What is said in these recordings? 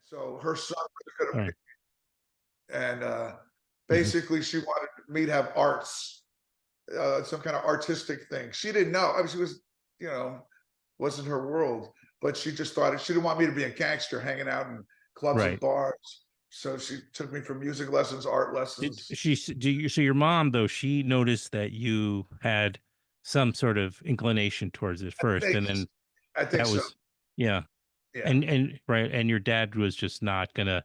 So her son was going to Right. be, and Hmm. basically she wanted me to have arts, some kind of artistic thing. She didn't know. I mean, she was, you know, wasn't her world, but she just thought she didn't want me to be a gangster hanging out in clubs and Right. bars. So she took me for music lessons, art Did lessons. she? Do you? So your mom, though, she noticed that you had some sort of inclination towards it I first, think, and then I think that so. was, yeah. Yeah. And right, and your dad was just not gonna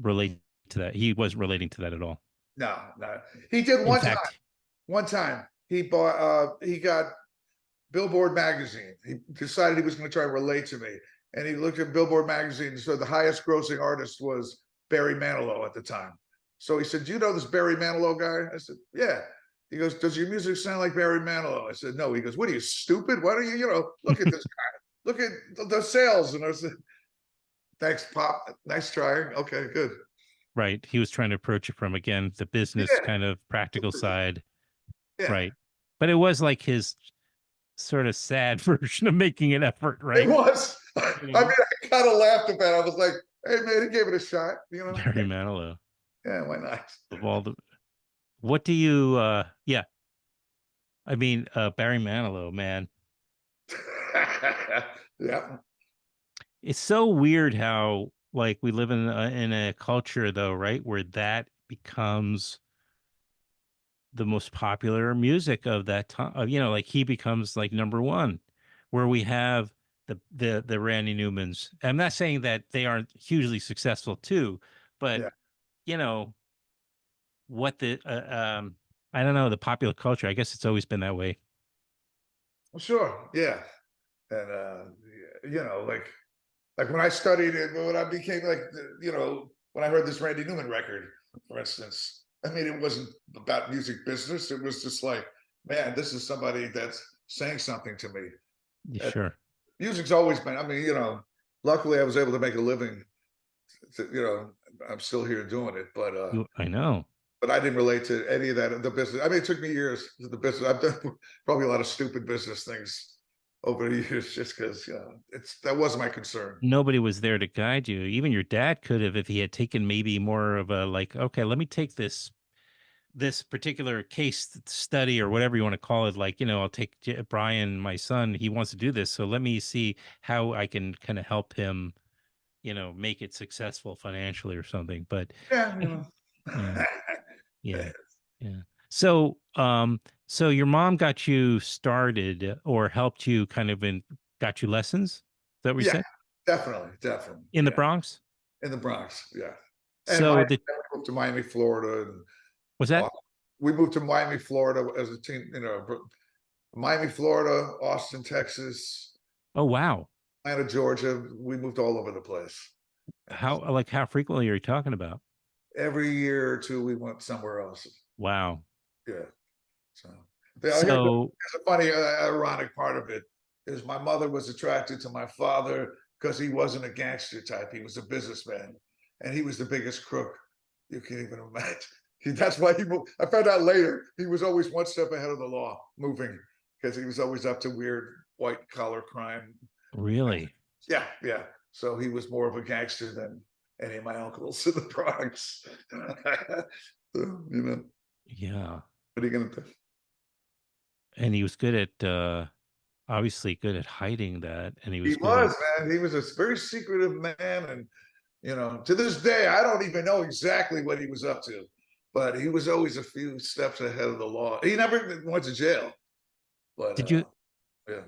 relate to that. He wasn't relating to that at all. No, no. He did In one time. fact, One time he bought. He got Billboard magazine. He decided he was going to try and relate to me, and he looked at Billboard magazine and said the highest grossing artist was Barry Manilow at the time. So he said, "Do you know this Barry Manilow guy?" I said, "Yeah." He goes, "Does your music sound like Barry Manilow?" I said, "No." He goes, "What are you, stupid? Why don't you look at this guy? Look at the sales." And I said, "Thanks, Pop. Nice trying. Okay, good." right, he was trying to approach it from, again, the business Yeah, kind of practical side, yeah. right? But it was like his sort of sad version of making an effort, It right? was. You I mean, know, I kind of laughed about it. I was like, "Hey, man, he gave it a shot. Barry Manilow Yeah, why not?" of all the. What do you? Yeah, I mean, Barry Manilow, man. Yeah, It's so weird how, like, we live in a culture, though, right, where that becomes the most popular music of that time. Like, he becomes like number one, where we have the Randy Newmans. I'm not saying that they aren't hugely successful too, but yeah. you know what the I don't know, the popular culture. I guess it's always been that way. Well, sure, yeah, and like when I studied it, when I became like, when I heard this Randy Newman record, for instance, I mean, it wasn't about music business. It was just like, man, this is somebody that's saying something to me. Yeah, And sure. music's always been. I mean, luckily I was able to make a living. I'm still here doing it, I know. but I didn't relate to any of that. The business. I mean, it took me years. The business. I've done probably a lot of stupid business things over the years, just because that wasn't my concern. Nobody was there to guide you. Even your dad could have, if he had taken maybe more of a, like, okay, let me take this particular case study or whatever you want to call it. Like, I'll take Brian, my son, he wants to do this, so let me see how I can kind of help him, make it successful financially or something. But Yeah, yeah, yeah, yeah. So your mom got you started, or helped you kind of got you lessons. Is that what you yeah, said? definitely, definitely, In the yeah, Bronx? in the Bronx, yeah, and So the we moved to Miami, Florida, and was that? we moved to Miami, Florida as a teen. Miami, Florida, Austin, Texas, Oh, wow. Atlanta, Georgia. We moved all over the place, and How frequently are you talking about? every year or two we went somewhere else. Wow. Yeah. So, So here's a funny, ironic part of it is my mother was attracted to my father because he wasn't a gangster type. He was a businessman, and he was the biggest crook you can even imagine. That's why he moved. I found out later he was always one step ahead of the law, moving because he was always up to weird white collar crime. really? Yeah, yeah. So he was more of a gangster than any of my uncles in the Bronx. Yeah. What are you going to do? And he was good at, obviously good at hiding that, and he He was good at. was, man. He was a very secretive man, and to this day, I don't even know exactly what he was up to, but he was always a few steps ahead of the law. He never went to jail, but Did you yeah,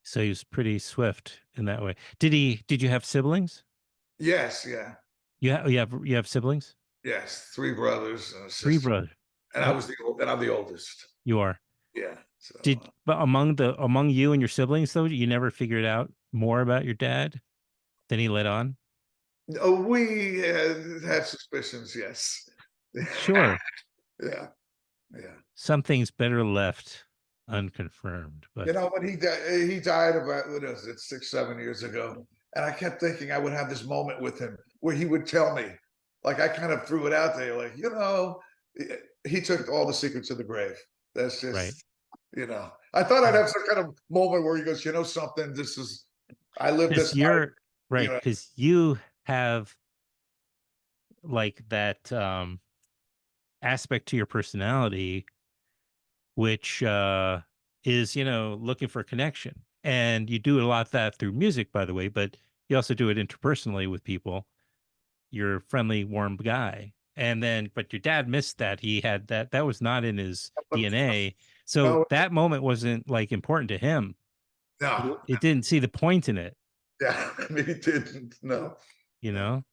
so he was pretty swift in that way. Did you have siblings? yes, yeah, You have siblings? yes, three brothers and a 3 sister, brothers. and Oh, I'm the oldest. you are. Yeah, so But among you and your siblings, though, you never figured out more about your dad than he let on? we had suspicions. Yes, Sure. yeah, yeah. Some things better left unconfirmed, but When he died about, what is it, 6, 7 years ago, and I kept thinking I would have this moment with him where he would tell me, like I kind of threw it out there, like, he took all the secrets of the grave. That's Right. just, I thought I'd Yeah. have some kind of moment where he goes, something, I lived Because this life, you're you right. know, Because you have like that aspect to your personality, which is, looking for connection. And you do a lot of that through music, by the way, but you also do it interpersonally with people. You're a friendly, warm guy. And then, but your dad missed that. He had that, that was not in his but DNA. So no, that moment wasn't like important to him. no, It didn't see the point in it, yeah, he didn't, no, you no. know?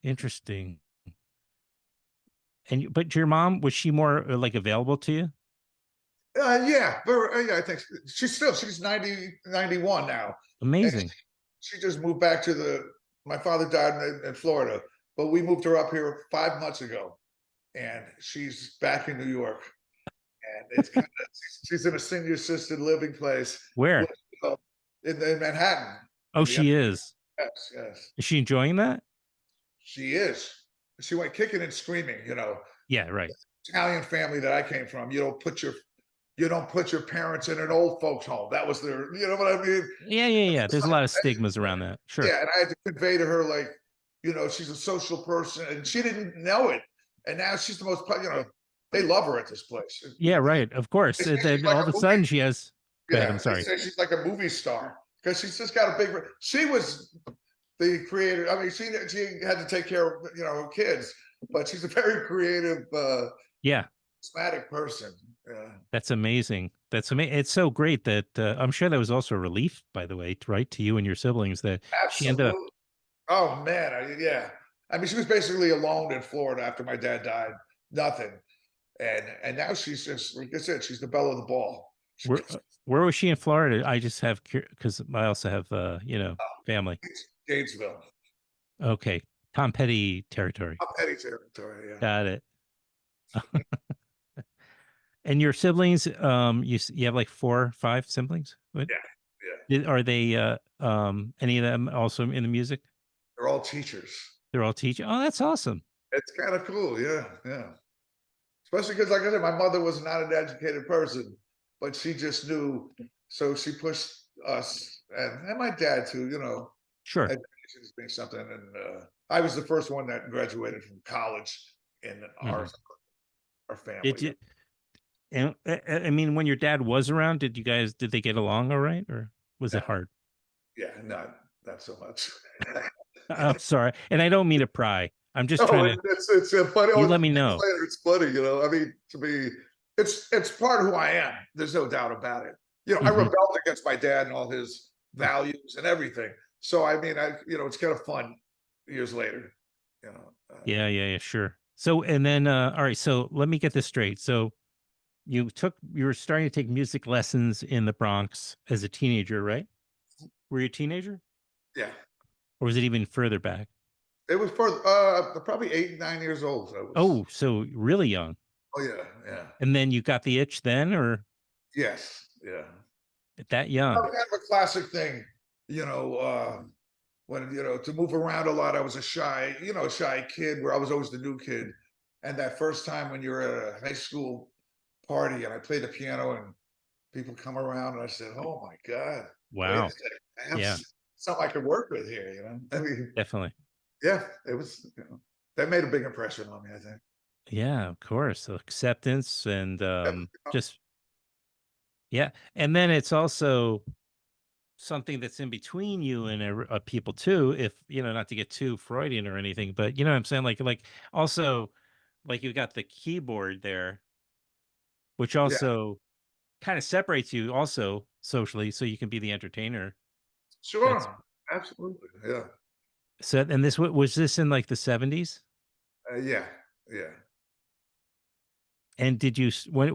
Interesting. And, but your mom, was she more like available to you? Yeah, yeah, I think she's 91 now. And Amazing. she just moved back my father died in Florida, but we moved her up here 5 months ago, and she's back in New York. And it's kind of, she's in a senior assisted living place with, Where? uh, in Manhattan. Oh, In the she is. yes, yes, Is she enjoying that? she is. She went kicking and screaming. Yeah, right. Italian family that I came from. You don't put your parents in an old folks home. That was their. You know what I mean? Yeah, yeah, yeah. There's a lot of stigmas around that. Sure. Yeah, and I had to convey to her like, she's a social person, and she didn't know it, and now she's the most. They love her at this place. Yeah, right. Of course. They say And she's then like all of a a movie. sudden she has, go ahead. I'm Yeah, they sorry. say she's like a movie star because she's just got a big. She was the creator. I mean, she had to take care of kids, but she's a very creative, Yeah, charismatic person. Yeah, that's amazing. That's amazing. It's so great that I'm sure that was also a relief, by the way, right, to you and your siblings that she ended up. absolutely. Oh man, yeah. I mean, she was basically alone in Florida after my dad died. Nothing. And now she's just like I said, she's the belle of the ball. She Where, where was she in Florida? I just have, because I also have, family. Gainesville, Okay. Tom Petty territory. up Petty territory. Yeah, Got it. And your siblings, you have like four, five siblings? What? yeah, yeah. Are they any of them also in the music? They're all teachers. They're all teaching. Oh, that's awesome. It's kind of cool. Yeah, yeah. Especially because, like I said, my mother was not an educated person, but she just knew. So she pushed us and my dad too. Sure. Education as being something. And I was the first one that graduated from college in our Hmm. our Did family. you? And I mean, when your dad was around, did they get along all right, or was it No, hard? yeah, not so much. I'm sorry, and I don't mean to pry. I'm just No, trying to. it's funny. You Oh, let me years know. later, it's funny. I mean, to me, it's part of who I am. There's no doubt about it. I Hmm. rebelled against my dad and all his values and everything. So I mean, it's kind of fun years later. You know, uh, Yeah, yeah, yeah, sure. So, and then, all right. So let me get this straight. So you were starting to take music lessons in the Bronx as a teenager, right? Were you a teenager, yeah, or was it even further back? it was for probably 8, 9 years old. I was. Oh, so really young. Oh yeah, yeah, And then you got the itch then, or yes, yeah. that young? Kind of a classic thing, when to move around a lot. I was a shy kid where I was always the new kid. And that first time when you're at a high school party and I play the piano and people come around and I said, "Oh my God, wait a Wow. second, I have Yeah, something I could work with here." I mean, definitely. yeah, it was. That made a big impression on me. I think. Yeah, of course. So acceptance and Yeah, just yeah. And then it's also something that's in between you and people too. If not to get too Freudian or anything, but you know what I'm saying. Like also, like you got the keyboard there, which yeah, also kind of separates you also socially, so you can be the entertainer. That's sure, absolutely, yeah, so. And this was this in like the 70s. yeah, yeah. And did you what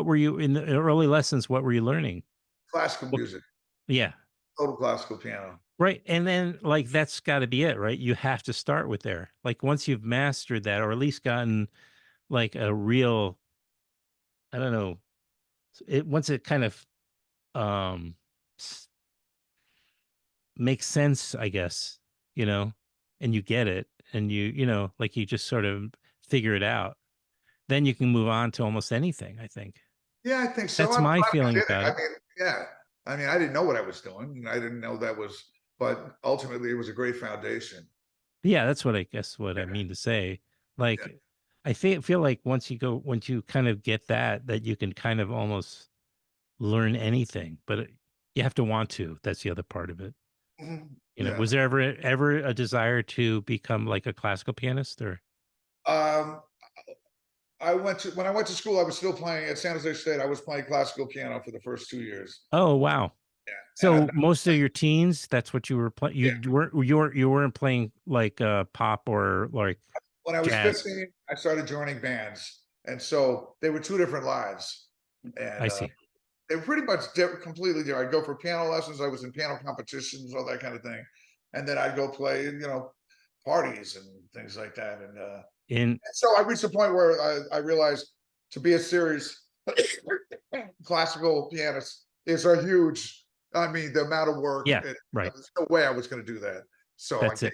were you in the early lessons? What were you learning? Classical What, music, yeah. total classical piano. Right. And then like that's got to be it, right? You have to start with there. Like once you've mastered that or at least gotten like a real I don't know, it once it kind of um s- makes sense, I guess, you know. and you get it, and you know, like you just sort of figure it out, then you can move on to almost anything, I think. Yeah, I think so. That's I'm my glad I feeling did it. about I it. mean, yeah. I mean, I didn't know what I was doing. I didn't know that was, but ultimately it was a great foundation. Yeah, that's what I guess what I Yeah, mean to say. yeah. Like, I feel like once you kind of get that, that you can kind of almost learn anything, but you have to want to. That's the other part of it. Mhm. You know, Yeah. was there ever a desire to become like a classical pianist or? Um, when I went to school, I was still playing at San Jose State. I was playing classical piano for the first 2 years. Oh, wow. Yeah, and So most of your teens, that's what you were playing. yeah, You weren't playing like pop or like when I was jazz. 15, I started joining bands, and so they were two different lives, I and see. they were pretty much completely different. I'd go for piano lessons. I was in piano competitions, all that kind of thing, and then I'd go play, parties and things like that. In So I reached a point where I realized to be a serious classical pianist is a huge. I mean, the amount of work. yeah, right. There's no way I was going to do that. So That's it.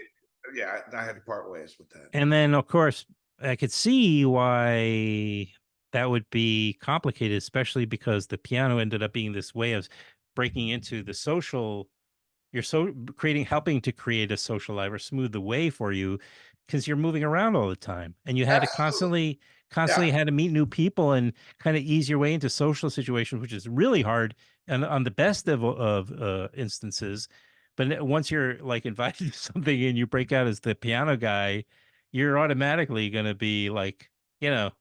yeah, I had to part ways with that. And then, of course, I could see why that would be complicated, especially because the piano ended up being this way of breaking into the social. You're so creating, helping to create a social life or smooth the way for you because you're moving around all the time, and you had to Absolutely. Yeah. constantly had to meet new people and kind of ease your way into social situations, which is really hard. And on the best of instances, but once you're like invited to something and you break out as the piano guy, you're automatically going to be like, you know,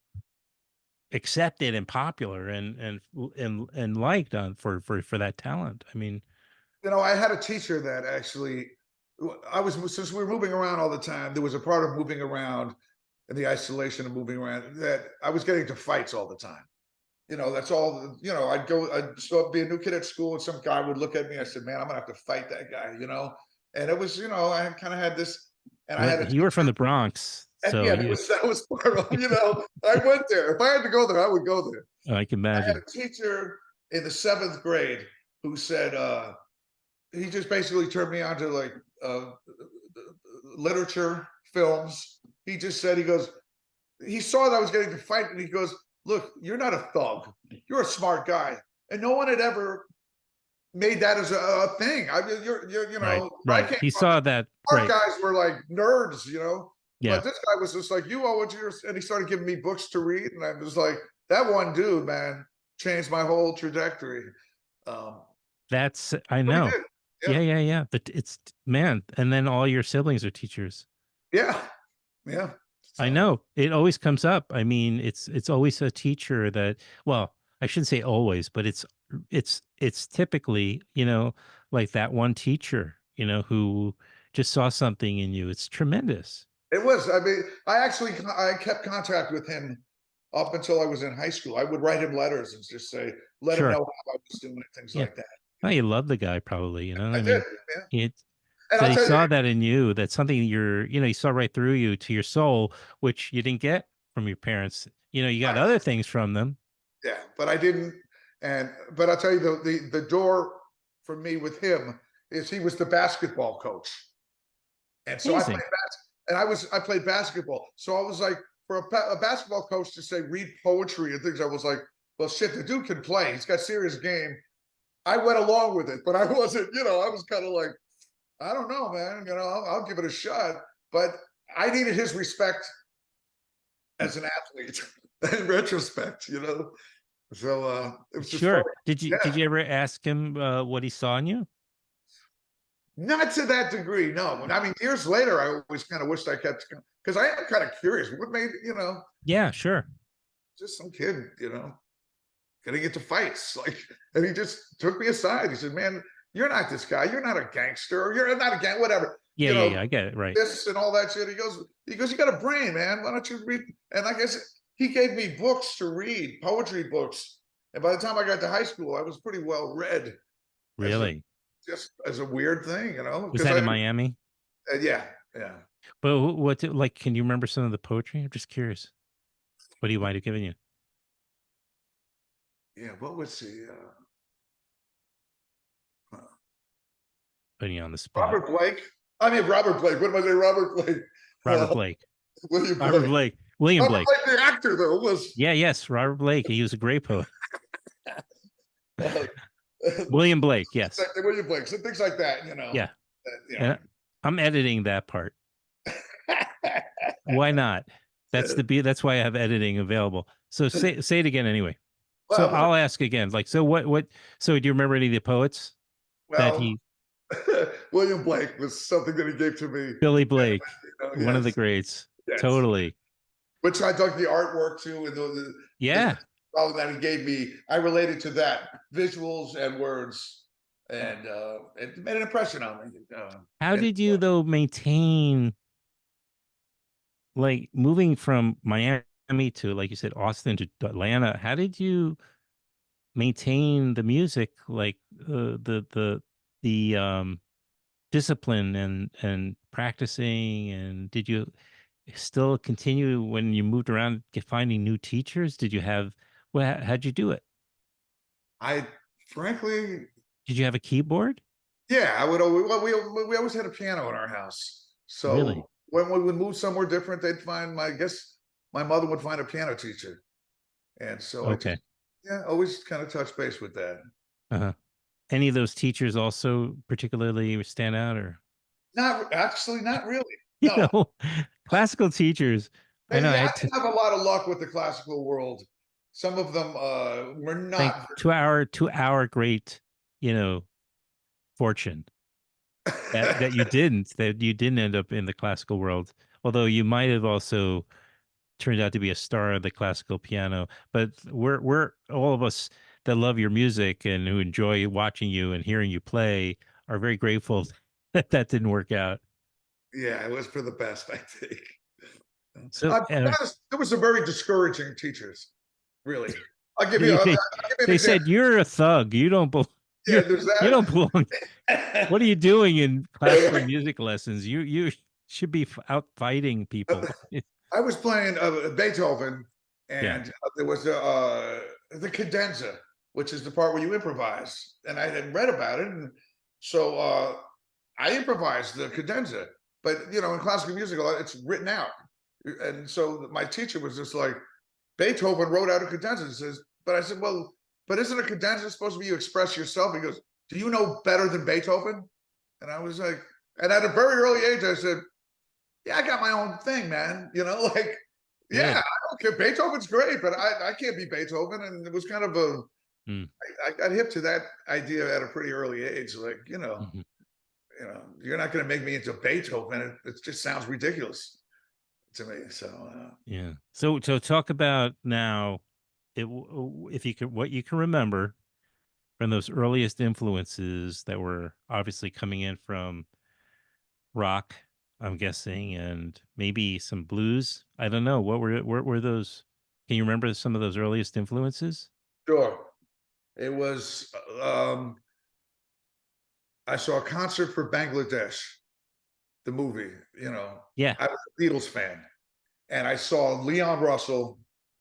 accepted and popular and liked on for that talent. I mean, I had a teacher that actually, I was, since we were moving around all the time, there was a part of moving around and the isolation of moving around that I was getting into fights all the time. That's all, I'd be a new kid at school and some guy would look at me. I said, man, I'm gonna have to fight that guy, And it was, I kind of had this, and I well, had a you were from teacher, the Bronx, and so yeah, you that was part of, I went there. If I had to go there, I would go there. I can I had imagine. a teacher in the seventh grade who said, he just basically turned me on to like literature, films. He just said, he saw that I was getting to fight, and he goes, "Look, you're not a thug. You're a smart guy." And no one had ever made that as a thing. I mean, Right, I right. came He from, saw that. smart Right. guys were like nerds, Yeah. but this guy was just like, "You owe it to your," and he started giving me books to read, and I was like, that one dude, man, changed my whole trajectory. Um, That's I but he know. did, Yeah, yeah, yeah, yeah. It's man, and then all your siblings are teachers. yeah, yeah. I So know. It always comes up. I mean, it's always a teacher that, well, I shouldn't say always, but it's typically, you know, like that one teacher, you know, who just saw something in you. It's tremendous. it was. I mean, I kept contact with him up until I was in high school. I would write him letters and just say, let him know Sure. how I was doing, things Yeah. like that. Oh, you love the guy probably, you know? I I did, mean, yeah. he And so I'll he tell you, saw that in you, that's something he saw right through you to your soul, which you didn't get from your parents. You know, you got other things from them. yeah, but I didn't. But I'll tell you, the door for me with him is he was the basketball coach, and so Amazing. I played basketball, so I was like, for a basketball coach to say read poetry and things, I was like, well, shit, the dude can play. He's got serious game. I went along with it, but I wasn't. I was kind of like, I don't know, man. I'll give it a shot. But I needed his respect as an athlete in retrospect. So it was just funny. Sure. Did Yeah. you ever ask him what he saw in you? Not to that degree, no. I mean, years later, I always kind of wished I kept, because I am kind of curious. What made, Yeah, sure. just some kid, getting into fights. Like, and he just took me aside. He said, man, you're not this guy. You're not a gangster. Or you're not a gang, whatever. Yeah, yeah, yeah. I get it. Right. This and all that shit. He goes, you got a brain, man. Why don't you read? And I guess he gave me books to read, poetry books. And by the time I got to high school, I was pretty well read as a Really? just as a weird thing, Was because that in Miami? yeah, yeah, But like, can you remember some of the poetry? I'm just curious. What do you might have given you? yeah. What was he? Putting you on the spot. Robert Blake. I mean, Robert Blake. What am I saying? Robert Blake. Robert Blake. William Robert Blake. Blake. William Robert Blake. Blake, the actor, though, was Yeah, yes, Robert Blake. He was a great poet. uh, William Blake, yes. William Blake. So things like that, Yeah. you know. And I'm editing that part. Why not? That's why I have editing available. So say it again anyway. So well, I'll ask again. Like, so what so do you remember any of the poets that well, he William Blake was something that he gave to me. Billy Blake, one of the Yes, greats. yes. Totally. Which I dug the artwork too, and Yeah. all that he gave me. I related to that visuals and words, and it made an impression on me. How And did you though maintain like moving from Miami to, like you said, Austin to Atlanta? How did you maintain the music, like the discipline and practicing? And did you still continue when you moved around, finding new teachers? Did you have how'd you do it? I, frankly, Did you have a keyboard? yeah, I would always. Well, we always had a piano in our house, Really? so when we would move somewhere different, they'd find my. I guess my mother would find a piano teacher, and so I just, Okay. yeah, always kind of touch base with that. Uh-huh. Any of those teachers also particularly stand out, or Not actually, not really. you No, know, classical teachers? I know I yeah, I had to didn't have a lot of luck with the classical world. Some of them were thank not. 2 hour great, you know, fortune that you didn't end up in the classical world. Although you might have also turned out to be a star of the classical piano. But we're all of us that love your music and who enjoy watching you and hearing you play are very grateful that that didn't work out. Yeah, it was for the best, I think. So There was some very discouraging teachers, really. they, I'll they give you an they example. said you're a thug. You don't Yeah, you there's you don't belong. that. What are you doing in classical music lessons? You should be out fighting people. I was playing Beethoven, Yeah. and there was the cadenza, which is the part where you improvise. And I had read about it, and so I improvised the cadenza. But in classical music, it's written out, and so my teacher was just like, Beethoven wrote out a cadenza. And says, but I said, well, but isn't a cadenza supposed to be you express yourself? He goes, do you know better than Beethoven? And I was like, and at a very early age, I said, yeah, I got my own thing, man. Like, yeah, Good. I don't care. Beethoven's great, but I can't be Beethoven. And it was kind of Mm, I got hip to that idea at a pretty early age. Like, mhm. you're not going to make me into Beethoven. It just sounds ridiculous to me. So, Yeah. So talk about now, if you could, what you can remember from those earliest influences that were obviously coming in from rock, I'm guessing, and maybe some blues. I don't know. What were those? Can you remember some of those earliest influences? sure. It was, I saw a concert for Bangladesh, the movie, Yeah. I was a Beatles fan. And I saw Leon Russell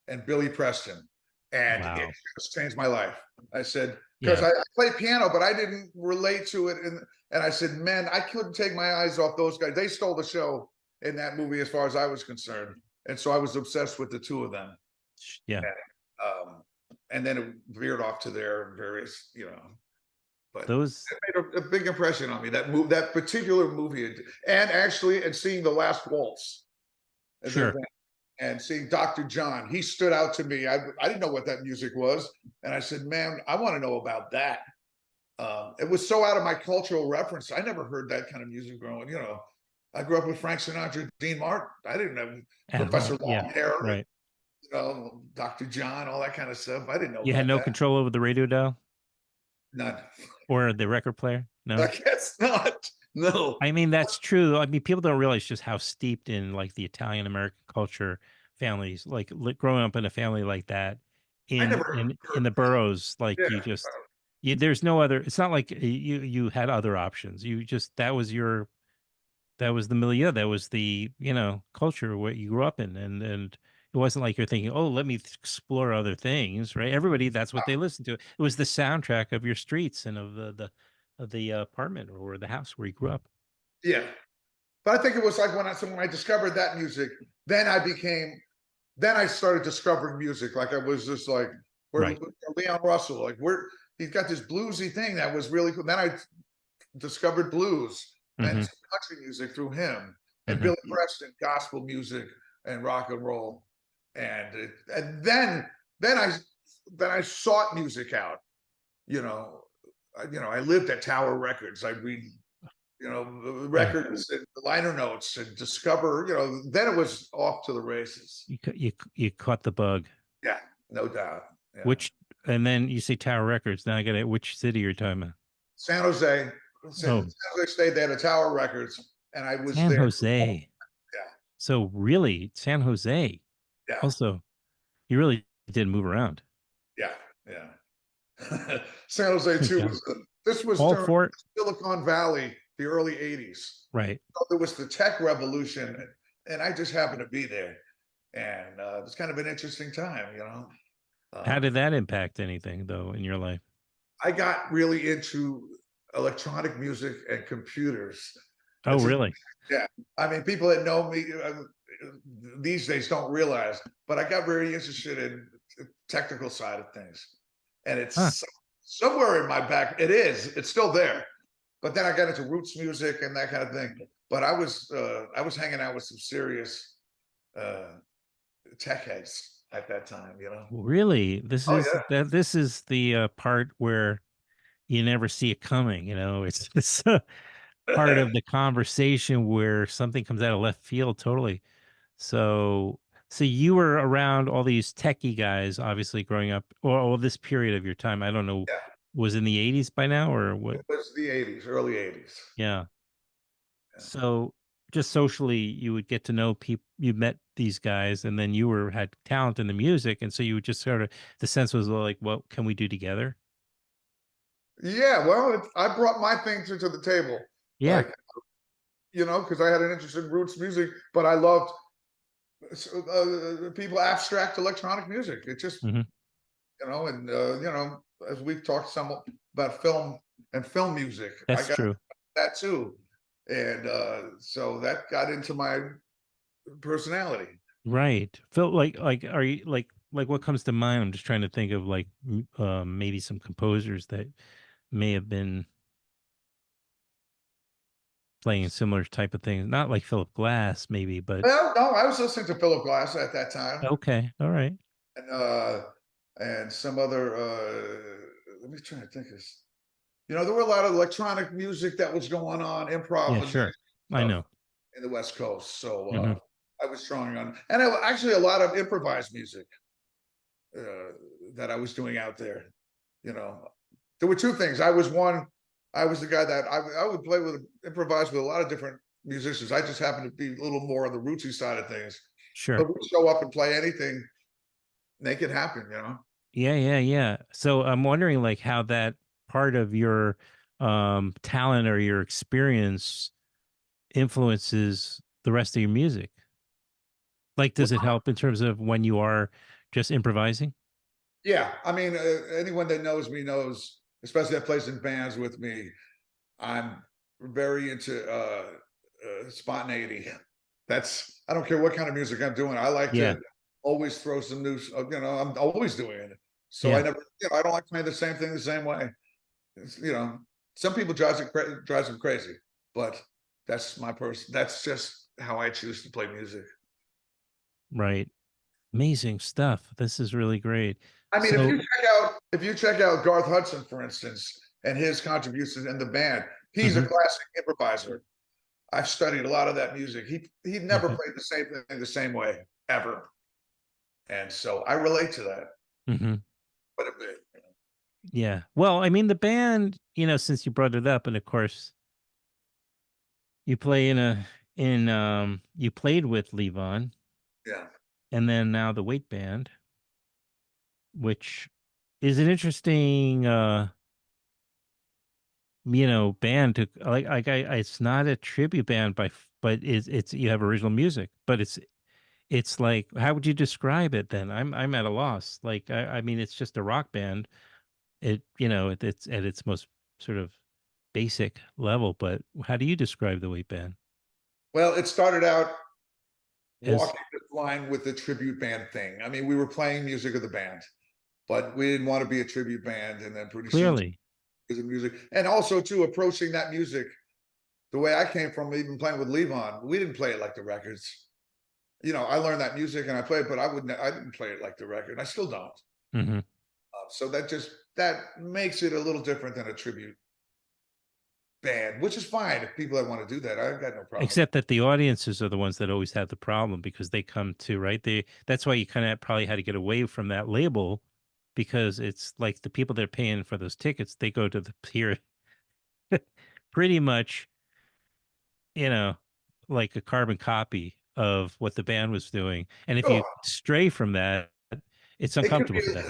and Billy Preston, and it Wow. just changed my life. I said, because Yeah. I played piano, but I didn't relate to it, and I said, man, I couldn't take my eyes off those guys. They stole the show in that movie, as far as I was concerned, and so I was obsessed with the two of them. Yeah. Um, and then it veered off to their various, but Those. it made a big impression on me. That particular movie, and seeing the Last Waltz. Sure. And seeing Dr. John, he stood out to me. I didn't know what that music was. And I said, man, I want to know about that. It was so out of my cultural reference. I never heard that kind of music growing. I grew up with Frank Sinatra, Dean Martin. I didn't know Professor Yeah. Longhair, Right. Dr. John, all that kind of stuff. I didn't know You had about no that. control over the radio dial None. or the record player? I No. guess not. No. I mean, that's true. I mean, people don't realize just how steeped in like the Italian American culture families, like growing up in a family like that I in never in the boroughs, like yeah. there's no other, it's not like you had other options. You just, that was the milieu, that was the, culture what you grew up in. And it wasn't like you're thinking, oh, let me explore other things, right? Everybody, that's what they listened to. It was the soundtrack of your streets and of the apartment or the house where you grew up. Yeah. But I think it was like when I discovered that music, then then I started discovering music. Like I was just like, where Right. Leon Russell, like where he's got this bluesy thing that was really cool. Then I discovered blues and Hmm. country music through him, and Hmm. Billy Preston, gospel music and rock and roll, and then I sought music out. You know, I lived at Tower Records. I read Yeah. records and the liner notes and discover. Then it was off to the races. You caught the bug. Yeah, no doubt. Yeah, Which, and then you say Tower Records. Now I got it. Which city you're talking about? San Jose. San Oh, Jose stayed there at Tower Records, and I was San there. Jose. Yeah, So really, San Jose. yeah, Also, you really did move around. yeah, yeah. San Jose too Okay. was. This was All during four. Silicon Valley, the early '80s. Right. So there was the tech revolution, and I just happened to be there, and it was kind of an interesting time. How Uh, did that impact anything though in your life? I got really into electronic music and computers. Oh, It's just, really? yeah. I mean, people that know me these days don't realize, but I got very interested in the technical side of things, and Huh. it's somewhere in my back. It is. It's still there. But then I got into roots music and that kind of thing. But I was hanging out with some serious uh, tech heads at that time. Really? Oh yeah, This is the part where you never see it coming, It's this part of the conversation where something comes out of left field totally. So so you were around all these techie guys obviously growing up or this period of your time. I don't know, yeah. was in the 80s by now or what? It was the '80s, early '80s. Yeah. Yeah. So just socially you would get to know people, you met these guys and then you were had talent in the music and so you would just sort of the sense was like, what can we do together? Yeah, well, I brought my thing to the table, Yeah. like because I had an interest in roots music, but I loved people abstract electronic music. It just Hmm. and as we've talked some about film and film music, I That's got true. that too, and so that got into my personality. Right. Felt like are you like what comes to mind? I'm just trying to think of like maybe some composers that may have been playing similar type of things. Not like Philip Glass maybe, but Well, no, I was listening to Philip Glass at that time, okay. All right. and some other. Let me try to think of this. There were a lot of electronic music that was going on, Yeah, improvisation sure. I stuff know. in the West Coast. So Hmm. I was drawing on, and actually a lot of improvised music uh, that I was doing out there. You know, there were two things. I was the guy that I would play with, improvise with a lot of different musicians. I just happened to be a little more on the rootsy side of things, but Sure. we'd show up and play anything, make it happen. Yeah, yeah, yeah. So I'm wondering like how that part of your talent or your experience influences the rest of your music. Like does it help in terms of when you are just improvising? Yeah, I mean, anyone that knows me knows, especially that plays in bands with me. I'm very into spontaneity. I don't care what kind of music I'm doing. I like Yeah. to always throw some new. I'm always doing it. So I Yeah. never, I don't like playing the same thing the same way. It's, some people drives them crazy, but that's my person. That's just how I choose to play music. Right. Amazing stuff. This is really great. I mean, So, if you check out Garth Hudson, for instance, and his contributions in the band, he's a mhm, classic improviser. I've studied a lot of that music. He never okay. played the same thing the same way ever, and so I relate to that Hmm. quite a bit. Yeah. Well, I mean, the band, since you brought it up, and of course, you play you played with Levon, Yeah. and then now the Weight Band, which is an interesting, band to it's not a tribute band but it's you have original music, but it's like, how would you describe it then? I'm at a loss. Like, I mean, it's just a rock band. It's at its most sort of basic level, but how do you describe the Weight Band? Well, it started out As walking this line with the tribute band thing. I mean, we were playing music of the band, but we didn't want to be a tribute band. And then pretty soon, clearly, music, and also too approaching that music the way I came from, even playing with Levon. We didn't play it like the records. You know, I learned that music and I played, but I didn't play it like the record, and I still don't. hmm So that makes it a little different than a tribute band, which is fine if people that want to do that. I've got no problem with except that the audiences are the ones that always have the problem because they come to right. That's why you kind of probably had to get away from that label because it's like the people that are paying for those tickets, they go to the peer pretty much, you know, like a carbon copy of what the band was doing. And if that. you stray from that, it's It could uncomfortable be. for them.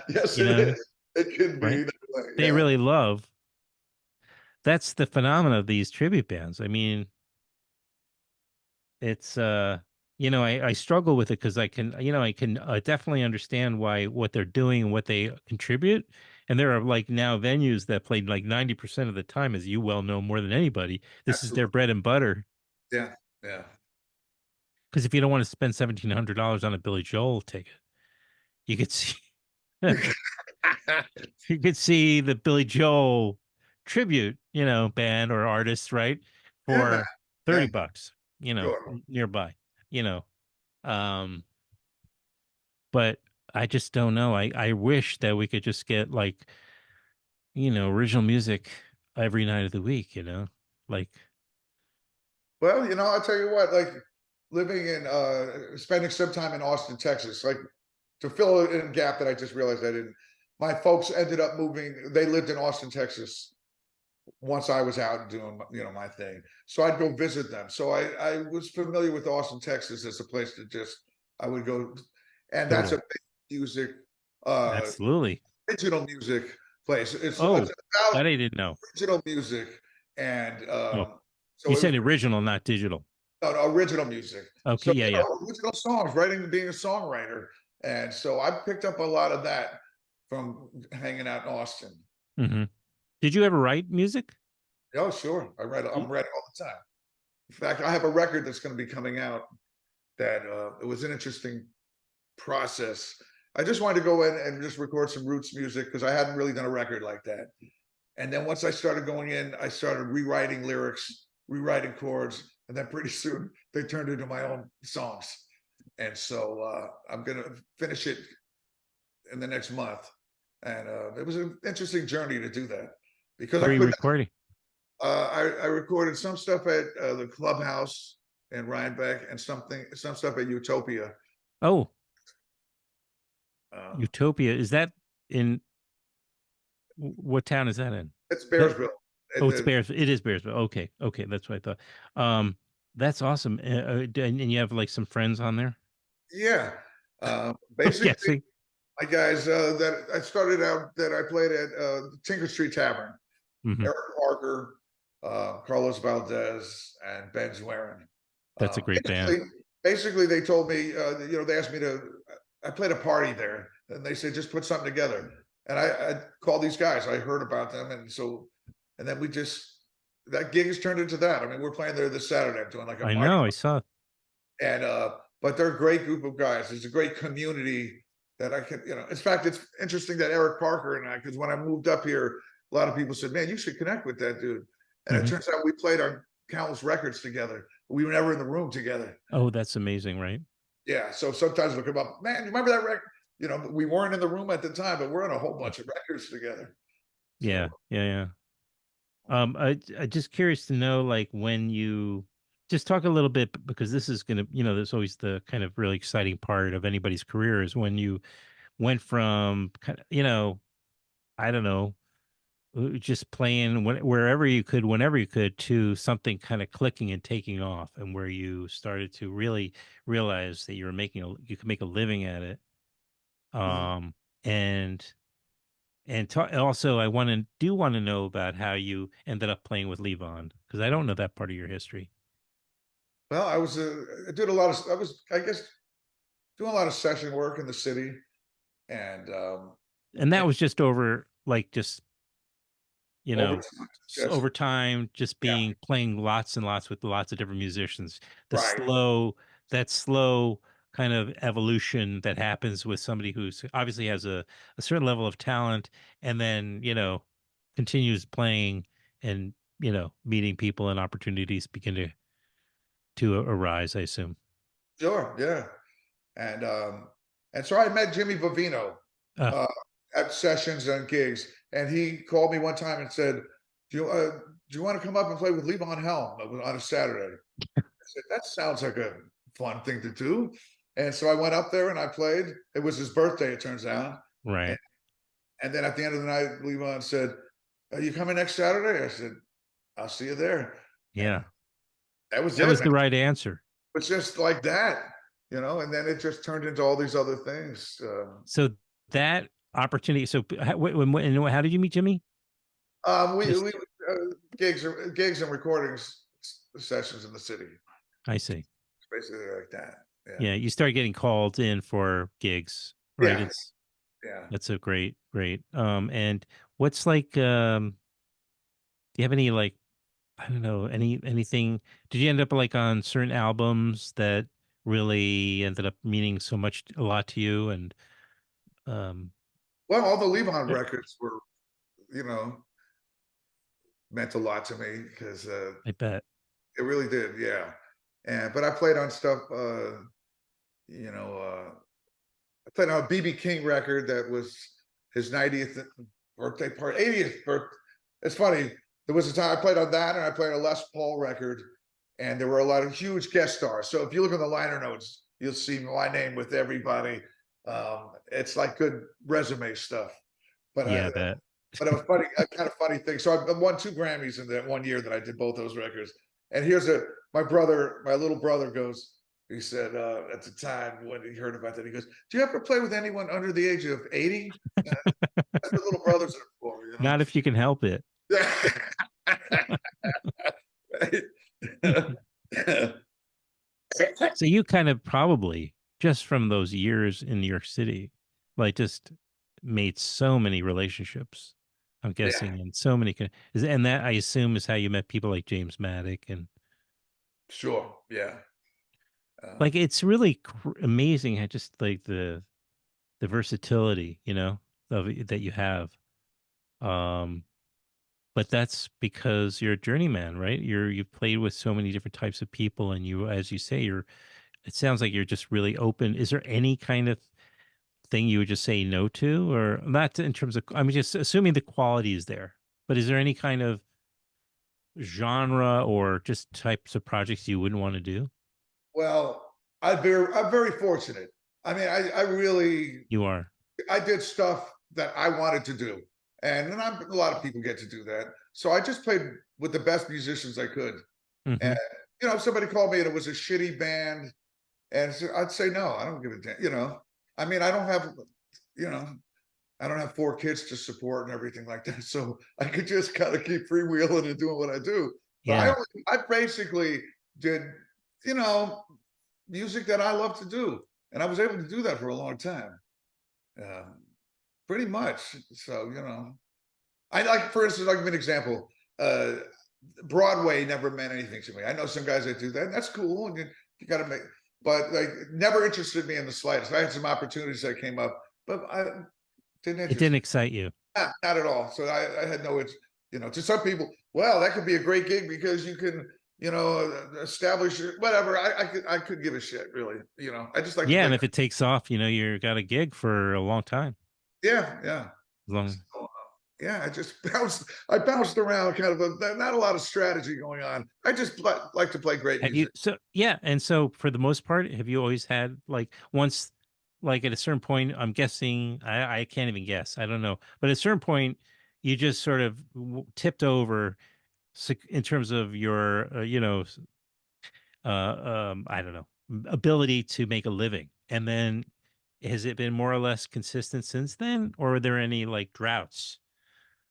Yes, You it know what I mean? is. It could be Right? that way. They Yeah. really love that's the phenomenon of these tribute bands. I mean, it's I struggle with it because I can definitely understand why what they're doing and what they contribute. And there are like now venues that play like 90% of the time, as you well know more than anybody. This is their Absolutely. bread and butter. Yeah. Yeah. Because if you don't want to spend $1,700 on a Billy Joel ticket, you could see you could see the Billy Joel tribute, band or artist, right? Yeah, man. For Yeah. $30, Sure. nearby, you know. Um, but I just don't know. I wish that we could just get like, original music every night of the week, like, Well, I'll tell you what, like living in spending some time in Austin, Texas, like to fill in a gap that I just realized I didn't. My folks ended up moving, they lived in Austin, Texas once I was out doing my thing. So I'd go visit them. So I was familiar with Austin, Texas as a place to just I would go, and that's a totally. big music, uh Absolutely. original music place. It's Oh, about that I didn't know. original music, and Oh, you so it was said original, not digital. original music. Okay. So Yeah. Yeah. original songs, writing, being a songwriter, and so I picked up a lot of that from hanging out in Austin. hmm Did you ever write music? Oh, sure, Y- I'm writing all the time. In fact, I have a record that's going to be coming out that it was an interesting process. I just wanted to go in and just record some roots music because I hadn't really done a record like that. And then once I started going in, I started rewriting lyrics, rewriting chords, and then pretty soon they turned into my own songs. And so I'm going to finish it in the next month. And it was an interesting journey to do that because Where I are you couldn't. recording? I recorded some stuff at the clubhouse in Rhinebeck and some stuff at Utopia. Oh, Uh, Utopia. Is that in what town is that in? it's That Bearsville. Oh, And, it's Bears. It is Bearsville. Okay, okay, that's what I thought. That's awesome. And you have like some friends on there. yeah, I'm basically, guessing. my guys that I started out that I played at Tinker Street Tavern, hmm Eric Parker, Carlos Valdez, and Ben Zwerin. That's a great band. Basically, they told me, they asked me to. I played a party there, and they said just put something together. And I called these guys. I heard about them, and then we just that gig has turned into that. I mean, we're playing there this Saturday. I'm doing like a I Mardi know. I saw. and but they're a great group of guys. It's a great community that I can, in fact, it's interesting that Eric Parker and I, because when I moved up here, a lot of people said, "Man, you should connect with that dude." And it hmm turns out we played on countless records together. We were never in the room together. Oh, that's amazing, right? Yeah, so sometimes we'll come up, man, you remember that record? We weren't in the room at the time, but we're on a whole bunch of records together. Yeah, So yeah, yeah. I just curious to know, like, when you just talk a little bit because this is gonna, there's always the kind of really exciting part of anybody's career is when you went from, I don't know, just playing wherever you could, whenever you could, to something kind of clicking and taking off, and where you started to really realize that you could make a living at it. mhm. Um, and also, I want to know about how you ended up playing with Levon because I don't know that part of your history. Well, I did a lot of I was I guess doing a lot of session work in the city and And that was just over, like, just you Over know, time, yes, over time, just yeah, being playing lots and lots with lots of different musicians. The right. slow, that slow kind of evolution that happens with somebody who's obviously has a certain level of talent and then, continues playing and, meeting people and opportunities begin to arise, I assume. Sure, yeah. And so I met Jimmy Vivino Uh, uh, at sessions and gigs, and he called me one time and said, "Do you want to come up and play with Levon Helm on a Saturday?" I said, "That sounds like a fun thing to do." And so I went up there and I played. It was his birthday, it turns out. And, right. and then at the end of the night, Levon said, "Are you coming next Saturday?" I said, "I'll see you there." And Yeah. that was That it, was man. the right answer. It was just like that, and then it just turned into all these other things. So that opportunity. So and how did you meet Jimmy? We Just gigs and recordings sessions in the city. I see. It's basically like that. Yeah. Yeah, you start getting called in for gigs, right? Yeah. It's Yeah. That's a great. And what's like do you have any like I don't know, anything did you end up like on certain albums that really ended up meaning so much a lot to you and um Well, all the Levon eh, records were, you know, meant a lot to me because I bet. it really did. Yeah. And but I played on stuff. You know, I played on a BB King record that was his 90th birthday party, 80th birth. It's funny. There was a time I played on that, and I played a Les Paul record, and there were a lot of huge guest stars. So if you look at the liner notes, you'll see my name with everybody. It's like good resume stuff. But Yeah, I bet. but it was funny, a kind of funny thing. So I won 2 Grammys in that one year that I did both those records. And here's my little brother goes, he said at the time when he heard about that, he goes, "Do you ever play with anyone under the age of 80?" That's what little brothers are Not if you can help it. So you kind of probably just from those years in New York City, like just made so many relationships. I'm Yeah, guessing, and so many, and that I assume is how you met people like James Maddock, and sure. Yeah. Um, like it's really amazing how just like the versatility, that you have. Um, but that's because you're a journeyman, right? You've played with so many different types of people, and you, as you say, it sounds like you're just really open. Is there any kind of thing you would just say no to, or not in terms of, I mean, just assuming the quality is there, but is there any kind of genre or just types of projects you wouldn't want to do? well, I'm very fortunate. I mean, I really You are. I did stuff that I wanted to do, and a lot of people get to do that. So I just played with the best musicians I could. And Hmm. if somebody called me and it was a shitty band, and so I'd say no, I don't give a damn. I mean, you know, I don't have 4 kids to support and everything like that, so I could just kind of keep freewheeling and doing what I do. But Yeah. I basically did, you know, music that I love to do, and I was able to do that for a long time. Um, Pretty much. So, I like, for instance, I'll give you an example. Uh, Broadway never meant anything to me. I know some guys that do that. And that's cool. And you got to make, but like, never interested me in the slightest. I had some opportunities that came up, but I didn't It interest didn't me. excite you. Not at all. So I had no, to some people, well, that could be a great gig because you can, establish whatever. I could give a shit really. I just like to Yeah. play. And if it takes off, you're got a gig for a long time. Yeah. Yeah. Long. So, yeah, I bounced around kind of not a lot of strategy going on. I just like to play great Have you music. so yeah, and so for the most part, have you always had like once like at a certain point, I'm guessing I can't even guess. I don't know. But at a certain point, you just sort of tipped over in terms of your I don't know, ability to make a living. And then has it been more or less consistent since then, or are there any like droughts?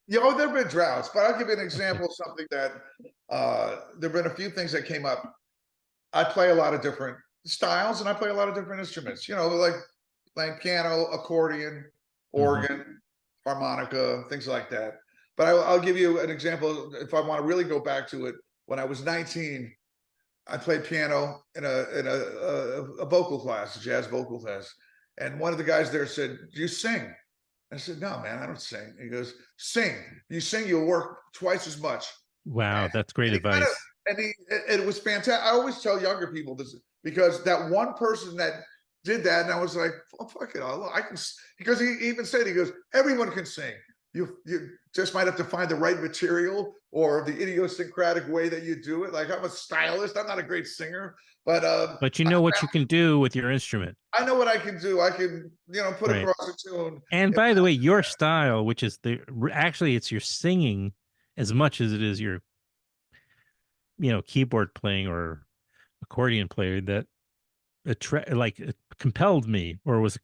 There've been droughts, but I'll give you an Okay. example of something that there've been a few things that came up. I play a lot of different styles and I play a lot of different instruments, like playing piano, accordion, Hmm. organ, harmonica, things like that. But I'll give you an example if I want to really go back to it. When I was 19, I played piano in a vocal class, a jazz vocal class, and one of the guys there said, "Do you sing?" I said, "No, man, I don't sing." He goes, "Sing. You sing, you'll work twice as much." Wow, that's great And he kind of, advice. and it was fantastic. I always tell younger people this because that one person that did that, and I was like, oh, fuck it, I can. Because he even said, he goes, everyone can sing. You just might have to find the right material or the idiosyncratic way that you do it. Like I'm a stylist, I'm not a great singer, but But you know what you can do with your instrument, I know what I can do. I can, put right? across a tune. And by the way, your style, which is actually it's your singing as much as it is your, keyboard playing or accordion player that compelled me or was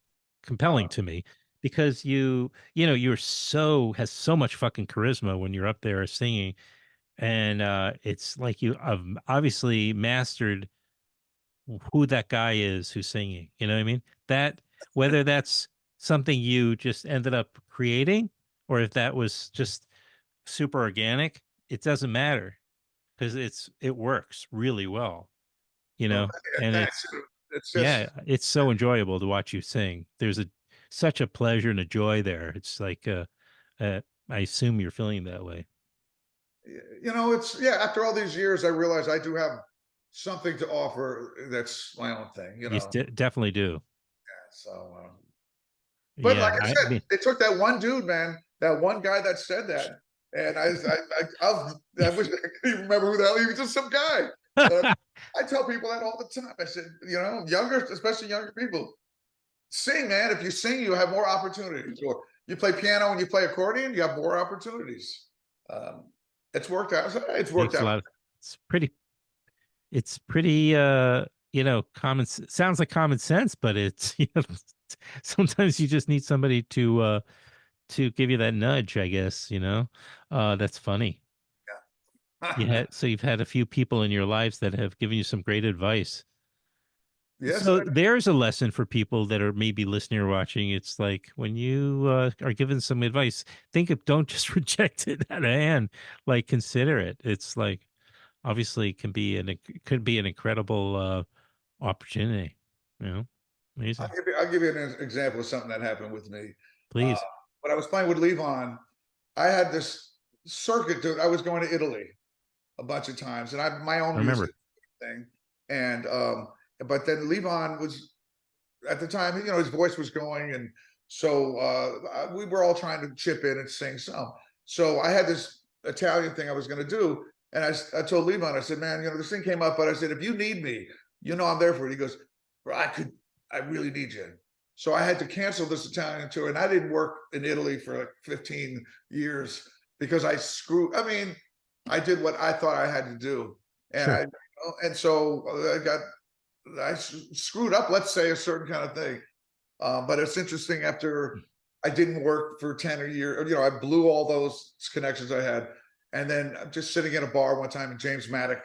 compelling to me because you're has so much fucking charisma when you're up there singing, and it's like you have obviously mastered who that guy is who's singing. You know what I mean? That whether that's something you just ended up creating or if that was just super organic, it doesn't matter because it works really well, Well, and thanks. It's yeah, just, it's so enjoyable to watch you sing. There's such a pleasure and a joy there. It's like I assume you're feeling that way. it's yeah. After all these years, I realize I do have something to offer. That's my own thing. You definitely do. So, but like Yeah, I I said, mean, it took that one dude, man, that one guy that said that, and I wish I could even remember who the hell he was. Just some guy. But I tell people that all the time. I said, younger, especially younger people, sing, man. If you sing, you have more opportunities. Or you play piano and you play accordion, you have more opportunities. Um, it's worked out. It's worked makes a out. lot of it's pretty it's pretty sounds like common sense, but it's sometimes you just need somebody to give you that nudge, I guess, that's funny. Yeah. You've had a few people in your lives that have given you some great advice. Yes. So there's a lesson for people that are maybe listening or watching. It's like when you are given some advice, don't just reject it out of hand. Like consider it. It's like obviously could be an incredible opportunity. You know, amazing. I'll give you an example of something that happened with me. Uh, Please, when I was playing with Levon, I had this circuit, dude. I was going to Italy a bunch of times, and I had my I own music remember. thing. And but then Levon was at the time, his voice was going, and so we were all trying to chip in and sing some. So I had this Italian thing I was going to do, and I told Levon, I said, man, this thing came up, but I said, if you need me, I'm there for it. He goes, "Bro, I really need you." So I had to cancel this Italian tour, and I didn't work in Italy for like 15 years because I mean, I did what I thought I had to do, and Sure. and so I screwed up, let's say, a certain kind of thing. But it's interesting after I didn't work for 10 or year, I blew all those connections I had. And then I'm just sitting in a bar one time, and James Maddock,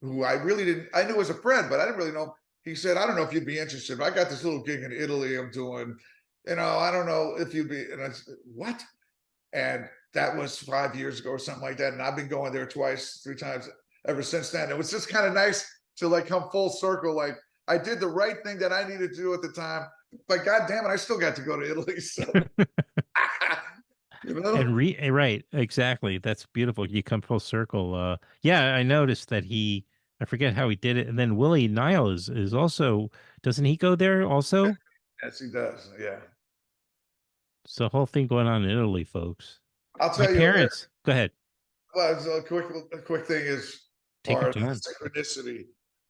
who I knew as a friend, but I didn't really know. He said, I don't know if you'd be interested, but I got this little gig in Italy I'm doing, I don't know if you'd be. And I said, what? And that was 5 years ago or something like that. And I've been going there twice, 3 times ever since then. It was just kind of nice to like come full circle. Like I did the right thing that I needed to do at the time, but God damn it, I still got to go to Italy. So, you know, Right, exactly. That's beautiful. You come full circle. Yeah, I noticed that I forget how he did it. And then Willie Nile is also, doesn't he go there also? yes, he does. Yeah. It's the whole thing going on in Italy, folks. I'll My tell you, parents, go ahead, well, so a quick thing is take your far as time. synchronicity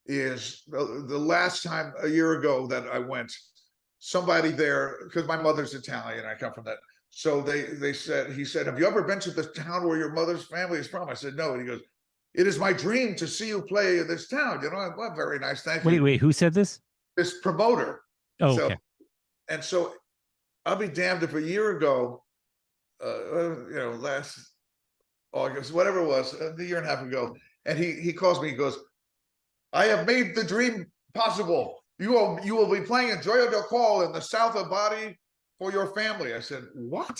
is the last time a year ago that I went, somebody there, because my mother's Italian, I come from that. So he said, have you ever been to the town where your mother's family is from? I said, no. And he goes, it is my dream to see you play in this town. Well, very nice. Thank you. Wait, who said this? This promoter. Oh, So, okay. and so I'll be damned if a year ago, last August, whatever it was, a year and a half ago, and he calls me. He goes, "I have made the dream possible. You will be playing in Gioia del Col in the south of Bari for your family." I said, "What?"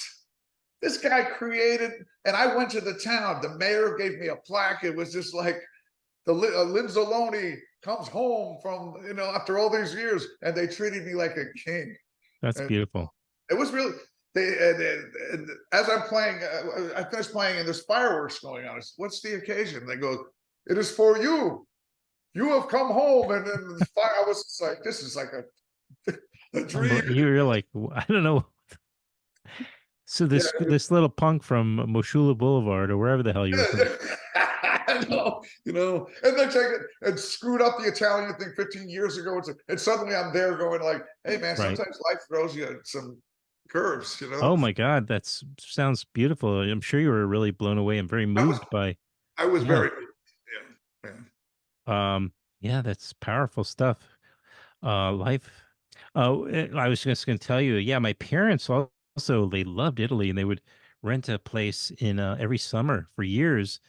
this guy created, and I went to the town. The mayor gave me a plaque. It was just like Linzoloni comes home from, after all these years, and they treated me like a king. That's And beautiful. it was really and as I'm playing, I finished playing, and there's fireworks going on. I said, "What's the occasion?" They go, "It is for you. You have come home." And then the fire. I was just like, "This is like a dream." You're like, I don't know. So Yeah, this little punk from Moshulu Boulevard or wherever the hell you were from. I know, and then take it and screwed up the Italian thing 15 years ago. And suddenly I'm there going like, "Hey man, Right. sometimes life throws you some curves. Oh my God, that's sounds beautiful. I'm sure you were really blown away and very I was, moved by, I was yeah. very, yeah, yeah. Yeah, that's powerful stuff. Life. Oh, I was just going to tell you, yeah, my parents also, they loved Italy and they would rent a place in every summer for years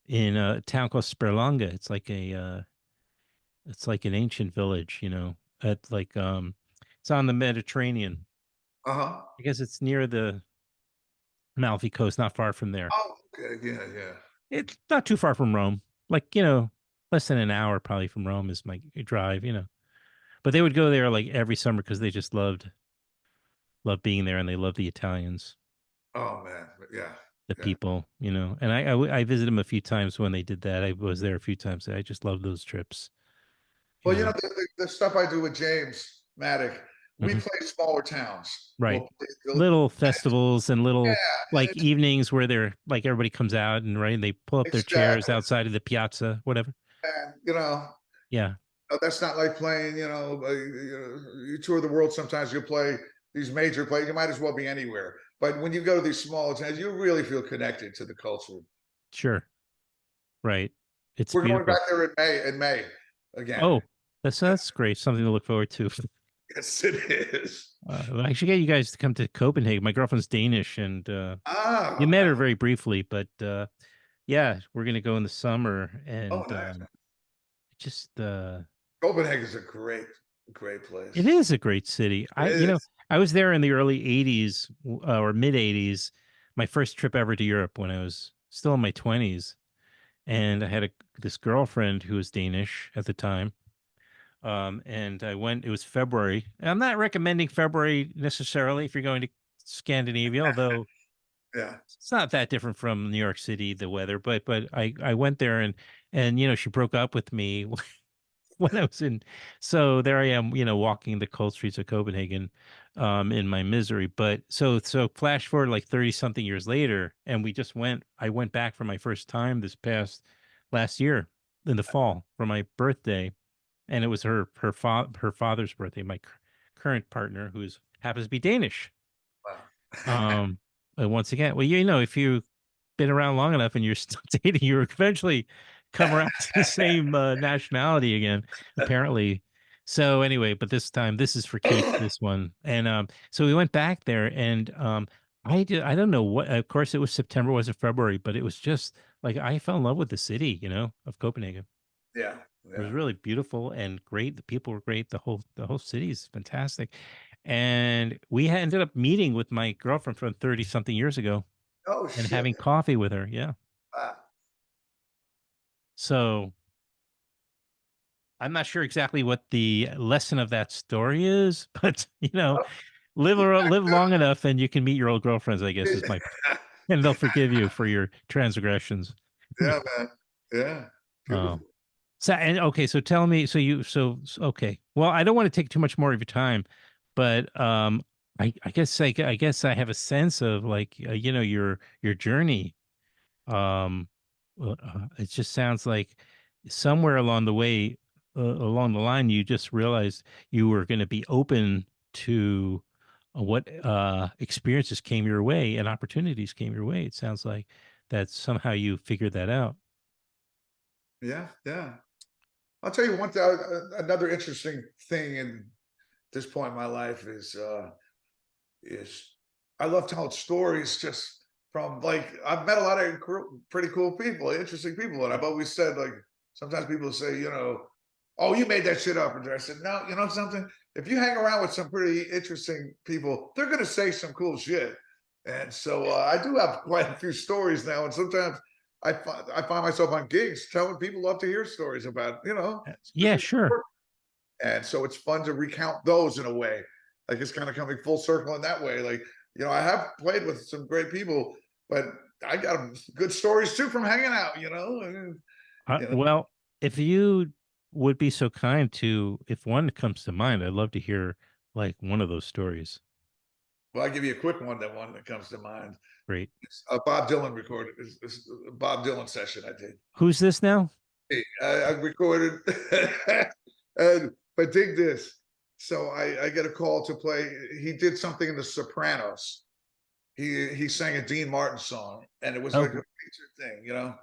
in a town called Sperlonga. It's like an ancient village, at like, it's on the Mediterranean. Uh-huh. I guess it's near the Amalfi Coast, not far from there. Oh, okay, yeah, yeah. It's not too far from Rome. Like, less than an hour probably from Rome is my drive. But they would go there like every summer because they just loved being there and they loved the Italians, Oh man, yeah, the yeah. people. And I visited them a few times when they did that. I was there a few times. I just love those trips, you Well, know. the stuff I do with James Maddock, we Mhm. play smaller towns. Right. Little festivals and little Yeah, like evenings where they're like everybody comes out and right, they pull up their chairs exactly. outside of the piazza, whatever. And Yeah, that's not like playing. You tour the world. Sometimes you'll play these major plays. You might as well be anywhere. But when you go to these smaller towns, you really feel connected to the culture. sure. Right. It's We're going back beautiful. there in May. In May again. Oh, that's great. Something to look forward to. Yes, it is. I should get you guys to come to Copenhagen. My girlfriend's Danish, and you Ah, met her very briefly, but yeah, we're gonna go in the summer, oh, and nice. just Copenhagen is a great it place. is a great city. It is. I was there in the early '80s or mid '80s. My first trip ever to Europe when I was still in my 20s, and I had this girlfriend who was Danish at the time. And I went. It was February. And I'm not recommending February necessarily if you're going to Scandinavia, although Yeah. it's not that different from New York City, the weather. But I went there and she broke up with me when I was in. So there I am, walking the cold streets of Copenhagen, in my misery. But so flash forward like 30 something years later, and I went back for my first time this past last year in the fall for my birthday, and it was her father's birthday, my current partner, who's happens to be Danish. Wow. Um, and once again, well, if you've been around long enough and you're still dating, you eventually come around to the same nationality again, apparently. So anyway, but this time this is for keeps, this one. And so we went back there, and I don't know what. Of course, it was September, was it February? But it was just like I fell in love with the city, of Copenhagen. Yeah. It was Yeah. really beautiful and great. The people were great. The whole city is fantastic. And we ended up meeting with my girlfriend from 30 something years ago Oh and shit. having coffee with her. Yeah. Wow. So I'm not sure exactly what the lesson of that story is, but live long enough and you can meet your old girlfriends, I guess is my and they'll forgive you for your transgressions. Yeah, man. Yeah. Oh. Beautiful. So and okay, so tell me, okay. Well, I don't want to take too much more of your time, but I guess I have a sense of like your journey. It just sounds like somewhere along the way, along the line, you just realized you were going to be open to what experiences came your way and opportunities came your way. It sounds like that somehow you figured that out. Yeah. Yeah. I'll tell you another interesting thing in this point in my life is I love telling stories just from like I've met a lot of pretty cool people, interesting people, and I've always said like sometimes people say, "Oh, you made that shit up," and I said, "No, you know something? If you hang around with some pretty interesting people, they're gonna say some cool shit." And so I do have quite a few stories now, and sometimes I find myself on gigs telling people love to hear stories about, Yeah, specific sure. work. And so it's fun to recount those in a way. Like it's kind of coming full circle in that way. Like, I have played with some great people, but I got good stories too from hanging out, you know. Well, if you would be so kind to, if one comes to mind, I'd love to hear like one of those stories. Well, I'll give you a quick one that comes to mind. Great. It's a Bob Dylan recorded, a Bob Dylan session I did. Who's this now? Hey, I recorded, but dig this. So I get a call to play. He did something in The Sopranos. He sang a Dean Martin song, and it was like a Oh, featured thing.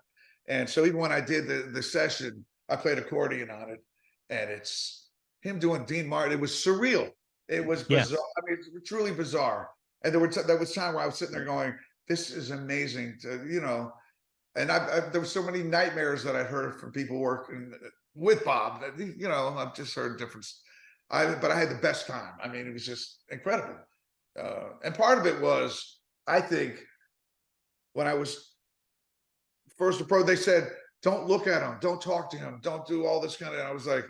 And so even when I did the session, I played accordion on it, and it's him doing Dean Martin. It was surreal. It was yeah. bizarre. I mean, it's truly bizarre. And there was time where I was sitting there going, "This is amazing." And there were so many nightmares that I'd heard from people working with Bob that I've just heard different. But I had the best time. I mean, it was just incredible. And part of it was, I think, when I was first approached, they said, "Don't look at him, don't talk to him, don't do all this kind of." I was like,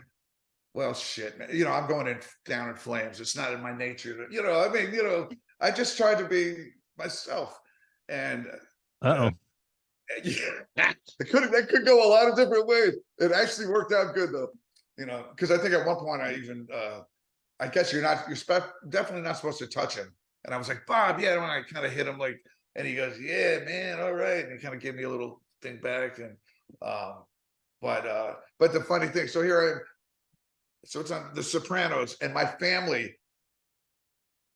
"Well, shit, man. I'm going down in flames. It's not in my nature to, I mean, I just tried to be myself, and uh, Uh-oh. yeah, that could go a lot of different ways. It actually worked out good though, because I think at one point I even I guess definitely not supposed to touch him. And I was like, "Bob, yeah," when I kind of hit him like, and he goes, "Yeah, man, all right." And he kind of gave me a little thing back. And um, but the funny thing, so here I am, so it's on The Sopranos, and my family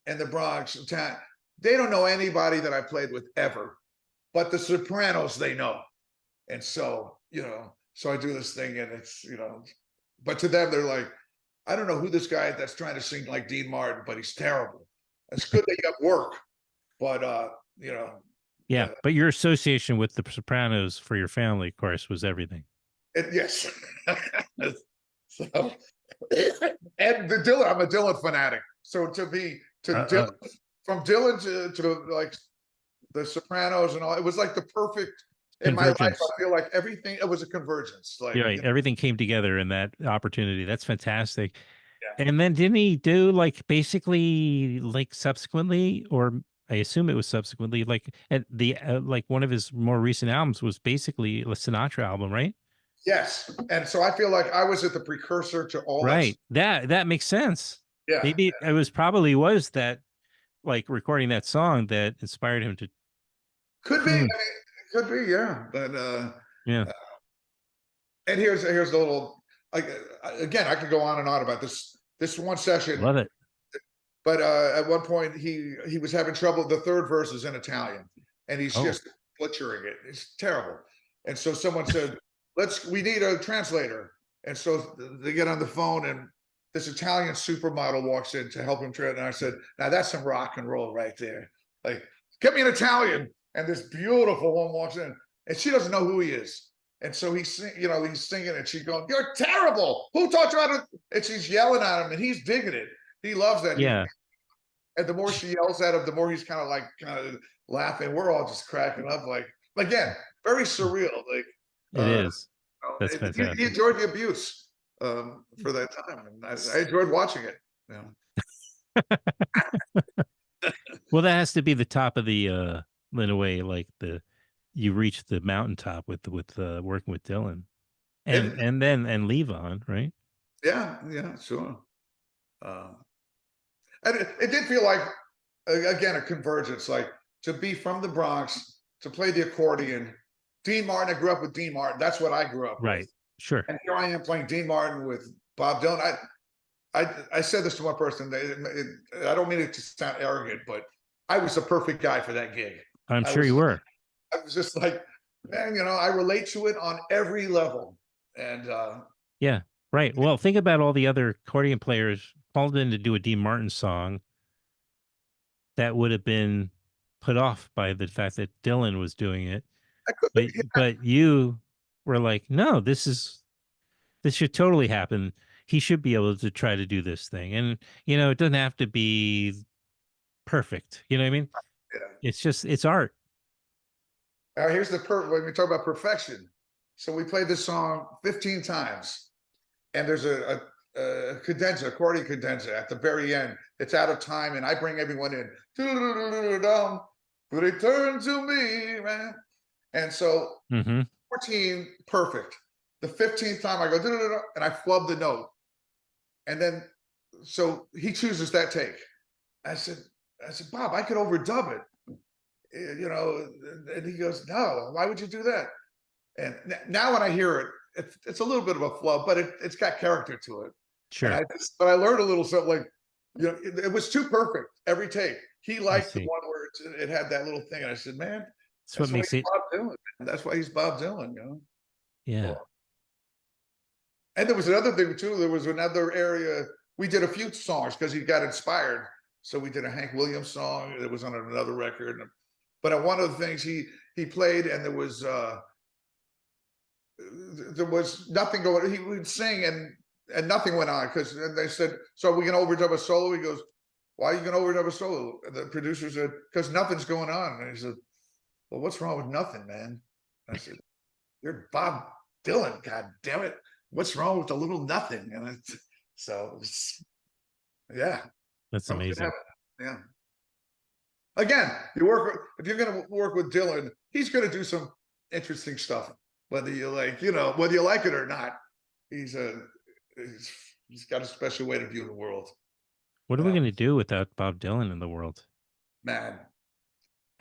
in the Bronx town, they don't know anybody that I played with ever, but The Sopranos they know. And so, so I do this thing, and it's, but to them, they're like, "I don't know who this guy that's trying to sing like Dean Martin, but he's terrible." It's good that you have work, but you know, Yeah, uh, but your association with the Sopranos for your family, of course, was everything. yes. So, and the Dylan, I'm a Dylan fanatic. So to Dylan, Uh, from Dylan to like the Sopranos and all, it was like the perfect in my life. I Convergence. feel like everything, it was a convergence. Like, You're right. Everything came together in that opportunity. That's fantastic. yeah. And then didn't he do like basically like subsequently, or I assume it was subsequently, like at the like one of his more recent albums was basically a Sinatra album, right? Yes. And so I feel like I was at the precursor to all that. Right. That makes sense. Yeah. Maybe it was probably was that like recording that song that inspired him to. Could be. I mean, Hmm, it could be, yeah. But yeah, and here's the little, like, again, I could go on and on about this one session, love it. but at one point he was having trouble. The third verse is in Italian, and he's Oh, just butchering it. It's terrible. And so someone said, we need a translator. And so they get on the phone, and this Italian supermodel walks in to help him translate. And I said, "Now that's some rock and roll right there. Like, get me an Italian." And this beautiful woman walks in, and she doesn't know who he is. And so he's singing, and she's going, "You're terrible. Who taught you how to?" And she's yelling at him, and he's digging it. He loves that. yeah, And the more she yells at him, the more he's kind of laughing. We're all just cracking up, like, again, very surreal. Like, it is. That's he fantastic. enjoyed the abuse for that time, and I enjoyed watching it. Yeah. Well, that has to be the top of the in a way, like the you reach the mountaintop with working with Dylan It, and then and Levon, right? yeah, yeah, sure. Um, and it did feel like, again, a convergence, like to be from the Bronx, to play the accordion. Dean Martin, I grew up with Dean Martin. That's what I grew up with. Right. Sure. And here I am playing Dean Martin with Bob Dylan. I said this to one person. I don't mean it to sound arrogant, but I was the perfect guy for that gig. I'm I sure you was were. I was just like, man, I relate to it on every level. And Yeah. Right. Well, think about all the other accordion players called in to do a Dean Martin song that would have been put off by the fact that Dylan was doing it. I could But be, but you were like, no, this should totally happen. He should be able to try to do this thing. And it doesn't have to be perfect. You know what I mean? Yeah. it's art. Now here's the when we talk about perfection. So we played this song 15 times, and there's a cadenza, accordion cadenza at the very end. It's out of time, and I bring everyone in. Return to me, man. And so Mm-hmm. 14, perfect. The 15th time I go, and I flub the note. And then, so he chooses that take. I said, Bob, I could overdub it. You know, and he goes, no, why would you do that? And now when I hear it, it's a little bit of a flub, but it's got character to it. And Sure. but I learned a little something like, you know, it was too perfect every take. He I liked the see. one where it had that little thing. And I said, man, That's what that's why makes he's it. Bob Dylan. That's why he's Bob Dylan, you know? Yeah. Well, and there was another thing too. There was another area. We did a few songs because he got inspired. So we did a Hank Williams song that was on another record. But one of the things he played, and there was nothing going. He would sing, and nothing went on because they said, "So are we going to overdub a solo?" He goes, "Why are you going to overdub a solo?" And the producer said, "Because nothing's going on." And he said, "Well, what's wrong with nothing, man?" And I said, "You're Bob Dylan, God damn it! What's wrong with a little nothing?" And so, yeah, That's from amazing. yeah. Again, you work if you're going to work with Dylan, he's going to do some interesting stuff, whether you like, you know, whether you like it or not. He's a he's, he's got a special way to view the world. What are we Yeah, going to do without Bob Dylan in the world? man,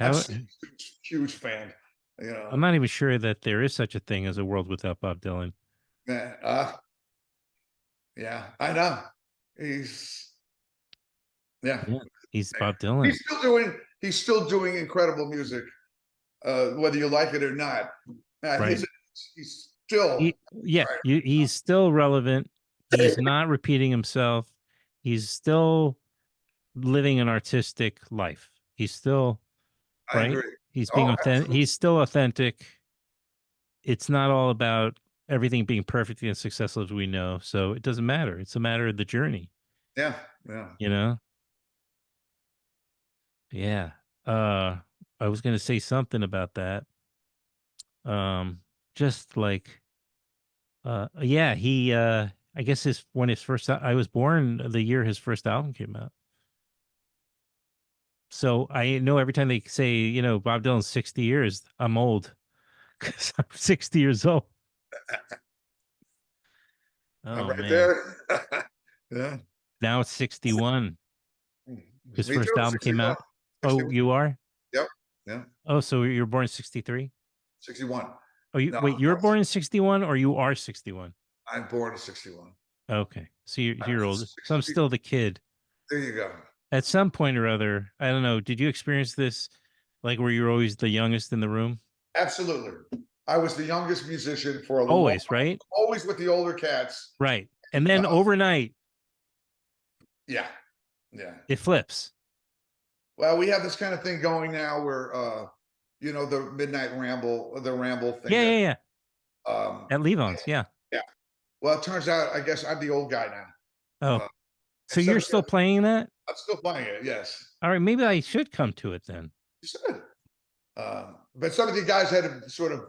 I'm How still a huge fan. You I'm know, not even sure that there is such a thing as a world without Bob Dylan. man. Yeah, I know. He's yeah. Yeah, he's Bob Dylan, He's still doing incredible music, whether you like it or not. right? He's still Yeah, he's still relevant. He's not repeating himself. He's still living an artistic life. He's still I right. agree. He's being Oh, authentic. absolutely. He's still authentic. It's not all about everything being perfect and successful as we know. So it doesn't matter. It's a matter of the journey, Yeah, yeah. you know? Yeah. Uh I was gonna say something about that. Um just like yeah, he I guess his first I was born the year his first album came out. So I know every time they say, Bob Dylan's 60 years, I'm old because I'm 60 years old. I'm Oh right man. there. Yeah. Now it's 61. His Me first too. album came 61. out. Oh, 61. you are? Yep. Yeah. Oh, so you were born in 63? 61. Oh, No, wait, you were born in 61 or you are 61? I'm born in 61. Okay. So you're old. So I'm 60, still the kid. there you go. At some point or other, I don't know, did you experience this like where you're always the youngest in the room? Absolutely. I was the youngest musician for a long, Always, right? always with the older cats. Right. And then overnight Yeah. Yeah. it flips. Well, we have this kind of thing going now where, you know, the midnight ramble, the ramble thing Yeah, that, yeah, yeah. um, At Levon's, yeah. yeah. Well, it turns out, I guess I'm the old guy now. Oh, so Instead you're of still playing that? I'm still playing it. Yes, All right, maybe I should come to it then. you should. But some of the guys had to sort of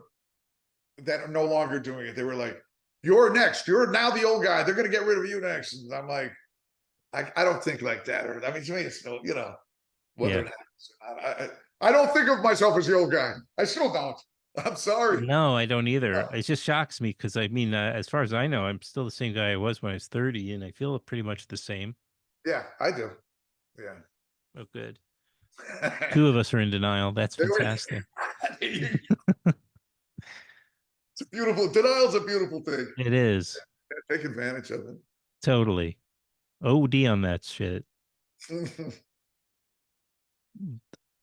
that are no longer doing it. They were like, "You're next. You're now the old guy. They're going to get rid of you next." And I'm like, I don't think like that. Or I mean, to me, it's still, you know, whether Yeah. it happens or not. I don't think of myself as the old guy. I still don't. I'm sorry. No, I don't either. It just shocks me because I mean, as far as I know, I'm still the same guy I was when I was 30, and I feel pretty much the same. Yeah, I do. Yeah. Oh, good. Two of us are in denial. That's fantastic. It's a beautiful denial's a beautiful thing. It is Take advantage of totally OD on that shit. it.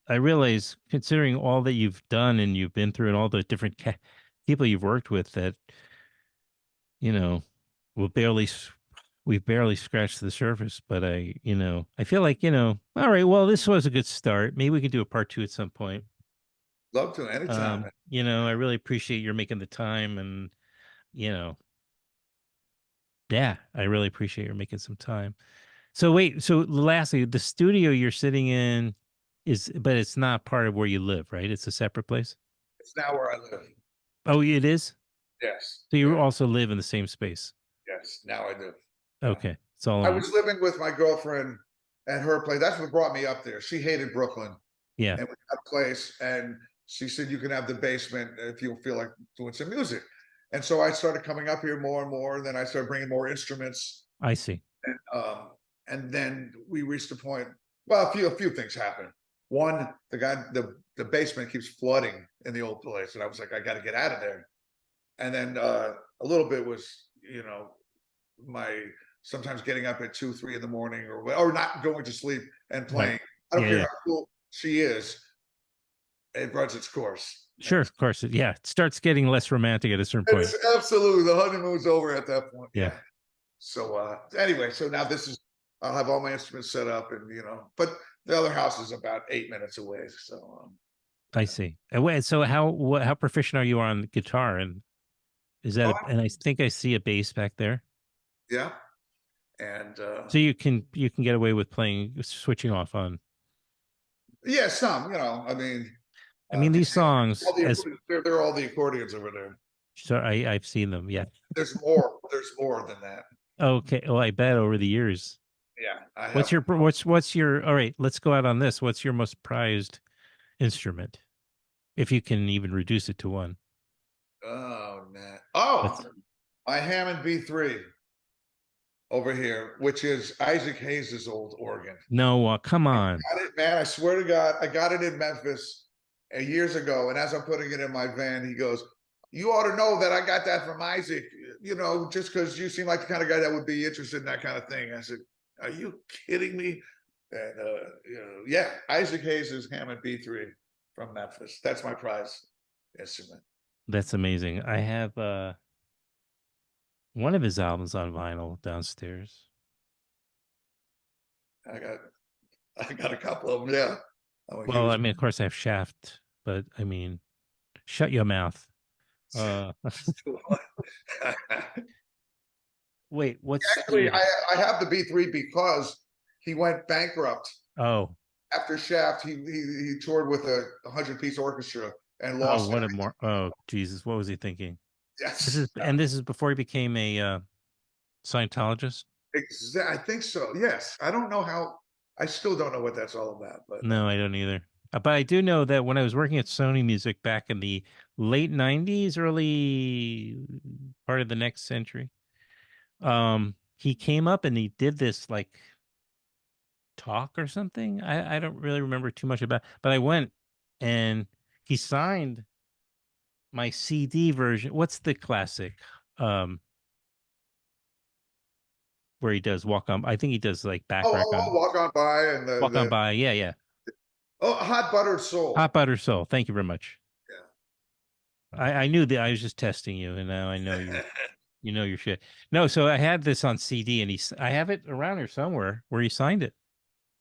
I realize, considering all that you've done and you've been through, and all the different people you've worked with, that you know, we'll barely we've barely scratched the surface. But I feel like all right. Well, this was a good start. Maybe we could do a part two at some point. Love to anytime. I really appreciate your making the time, and you know, yeah, I really appreciate your making some time. So wait, so lastly, the studio you're sitting in, but it's not part of where you live, right? It's a separate place. It's now where I live. Oh, it is. Yes. So you Yeah. also live in the same space. Yes. Now I do. Yeah. Okay, it's all I on. was living with my girlfriend at her place. That's what brought me up there. She hated Brooklyn, Yeah, and we got a place, and she said you can have the basement if you feel like doing some music. And so I started coming up here more and more. And then I started bringing more instruments, I see. um, and then we reached a point. Well, a few things happened. One, the basement keeps flooding in the old place, and I was like, I got to get out of there. And then a little bit was, you know, my sometimes getting up at 2, 3 in the morning, or not going to sleep and Right. playing. I don't Yeah, care yeah. how cool she is. It runs its course. Sure, of course. Yeah, it starts getting less romantic at a certain point. It's absolutely the honeymoon's over at that point. Yeah, Yeah. So anyway, so now this is I'll have all my instruments set up, and but the other house is about 8 minutes away. So I see. And so how proficient are you on guitar? And is that oh, and I think I see a bass back there. yeah, and So you can get away with playing switching off on. yeah, some I mean, I mean, if you these see songs all the as they're all the accordions over there. so I've seen them. Yeah. There's more. There's more than that. Okay. Well, I bet over the years. Yeah, I What's have. your what's your all right, let's go out on this. What's your most prized instrument? If you can even reduce it to one. Oh man. Oh, That's my Hammond B3 over here, which is Isaac Hayes's old organ. no, come on. Got it, man. I swear to God, I got it in Memphis years ago. And as I'm putting it in my van, he goes, "You ought to know that I got that from Isaac, just because you seem like the kind of guy that would be interested in that kind of thing." I said, "Are you kidding me?" And, yeah, Isaac Hayes' Hammond B3 from Memphis. That's my prize instrument. That's amazing. I have one of his albums on vinyl downstairs. I got, I got a couple of them. Yeah. I'm a Well, I huge. mean, of course I have Shaft, but I mean, shut your mouth. Uh wait, what's Actually, the I have the B3 because he went bankrupt oh, after Shaft. He toured with a 100-piece orchestra and oh, lost what a more oh, Jesus, what was he thinking? Yes, This is before he became a Scientologist? I think so. Yes, I don't know how. I still don't know what that's all about, but No, I don't either. But I do know that when I was working at Sony Music back in the late 90s, early part of the next century, he came up and he did this like talk or something. I don't really remember too much about, but I went and he signed my CD version. What's the classic? Um, where he does walk on. I think he does like back rack on Walk on by and walk on the by. Yeah, yeah. hot buttered soul. Hot butter soul. Thank you very much. Yeah. I knew that I was just testing you, and now I know you know your shit. No, so I had this on CD, and I have it around here somewhere where he signed it,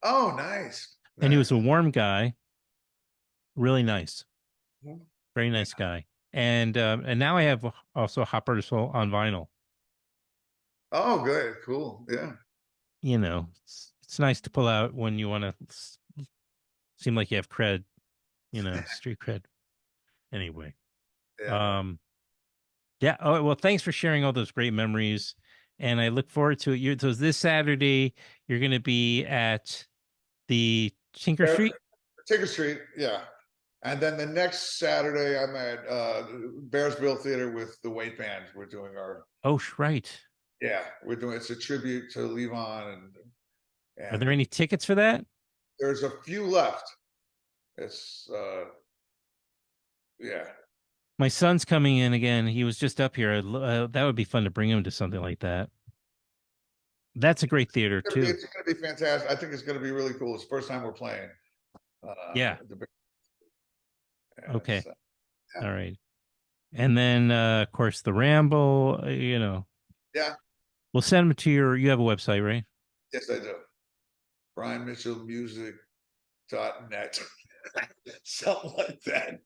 Oh, nice, and he was nice. a warm guy, really nice, Mhm. very nice guy, and now I have also Hot butter soul on vinyl. Oh, good, cool. Yeah, You know, it's nice to pull out when you want to seem like you have cred, street cred. Anyway, yeah. um, yeah. Oh, well, thanks for sharing all those great memories. And I look forward to it. So this Saturday, you're going to be at the Tinker Bear, Street. Tinker Street. Yeah, and then the next Saturday, I'm at Bearsville Theater with the Weight Band. We're doing our Oh, right. Yeah, we're doing it's a tribute to Levon, Are and there any tickets for that? there's a few left. It's yeah. My son's coming in again. He was just up here. That would be fun to bring him to something like that. That's a great theater too. It's gonna be fantastic. I think it's gonna be really cool. It's the first time we're playing. Yeah. Yeah, Okay. yeah. All right. And then, of course, the Ramble. Yeah, We'll send them to you have a website, right? yes, I do. BrianMitchellMusic.net. Something like that.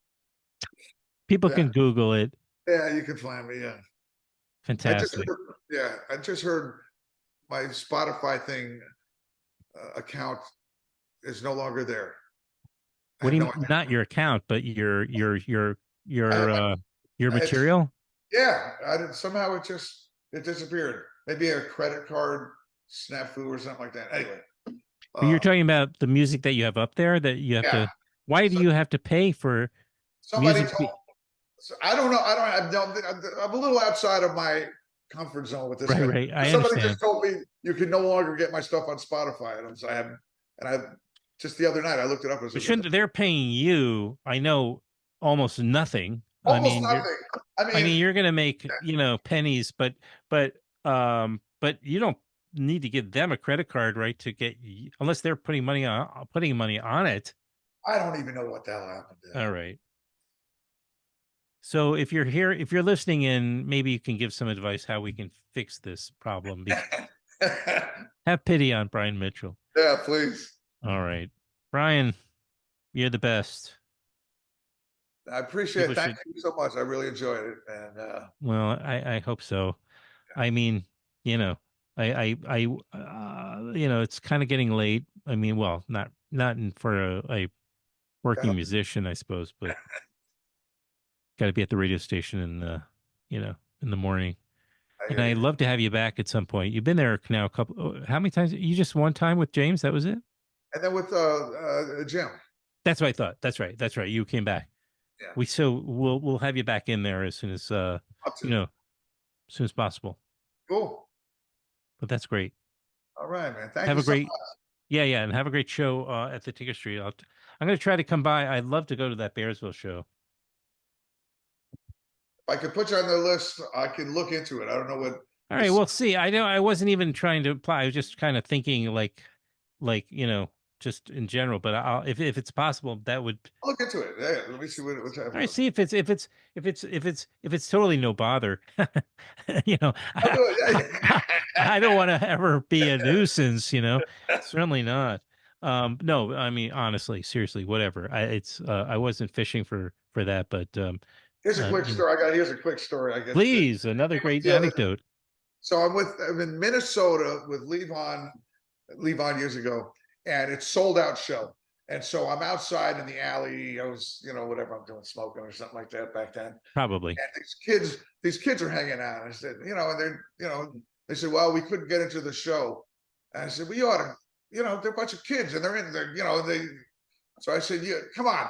People Yeah, can Google it. yeah, you can find me. Yeah, Fantastic. I just heard my Spotify thing account is no longer there. I What do have you no mean? idea. Not your account, but I have, your it's material? yeah. I didn't, somehow it disappeared. Maybe a credit card snafu or something like that. Anyway, But you're uh, talking about the music that you have up there that you have yeah. to, why do So you have to pay for somebody music to told. be So I don't know. I don't. I'm a little outside of my comfort zone with this right, kind of. right. I Somebody just understand. told me you can no longer get my stuff on Spotify, and I just the other night I looked it up. I was But like, what the, shouldn't they're paying you, I know almost nothing. I almost mean, nothing. I I mean, mean, you're gonna make, pennies, but you don't need to give them a credit card, right? To get unless they're putting money on it. I don't even know what the hell happened All right. So if you're here, if you're listening in, maybe you can give some advice how we can fix this problem. there. Have pity on Brian Mitchell. Yeah, please. All right, Brian, you're the best. I appreciate People it. Thank should. you so much. I really enjoyed it, and Well, I hope so. I mean, you know, it's kind of getting late. I mean, well, for a yeah, working musician, I suppose, but got to be at the radio station you know, in the morning. I And hear I'd you. love to have you back at some point. You've been there now a couple. How many times? You just one time with James? That was it? And then with Jim, That's what I thought. That's right. That's right. You came back. yeah, We'll have you back in there as soon as up you to know, as soon as possible. cool. But that's great. All right, man. Thank Have you a so great much. Yeah, and have a great show at the Tinker Street. I'm going to try to come by. I'd love to go to that Bearsville show. If I could put you on the list, I can look into it. I don't know what All right, this. we'll see. I know I wasn't even trying to apply. I was just kind of thinking like just in general. But if it's possible, that would. I'll look into it. Yeah, let me see what's All right, happening. see if it's totally no bother. I'll do it. I don't want to ever be a Yeah. nuisance. Certainly not. No, I mean honestly, seriously, whatever. I wasn't fishing for that, but Here's a quick story. Here's a quick story. I guess. please, another great Yeah. anecdote. So I'm in Minnesota with Levon years ago, and it's sold out show. And so I'm outside in the alley. I was, whatever I'm doing, smoking or something like that back then. Probably. And these kids are hanging out. I said, and they said, well, we couldn't get into the show. And I said, well, you ought to, they're a bunch of kids and they're in there, so I said, yeah, come on.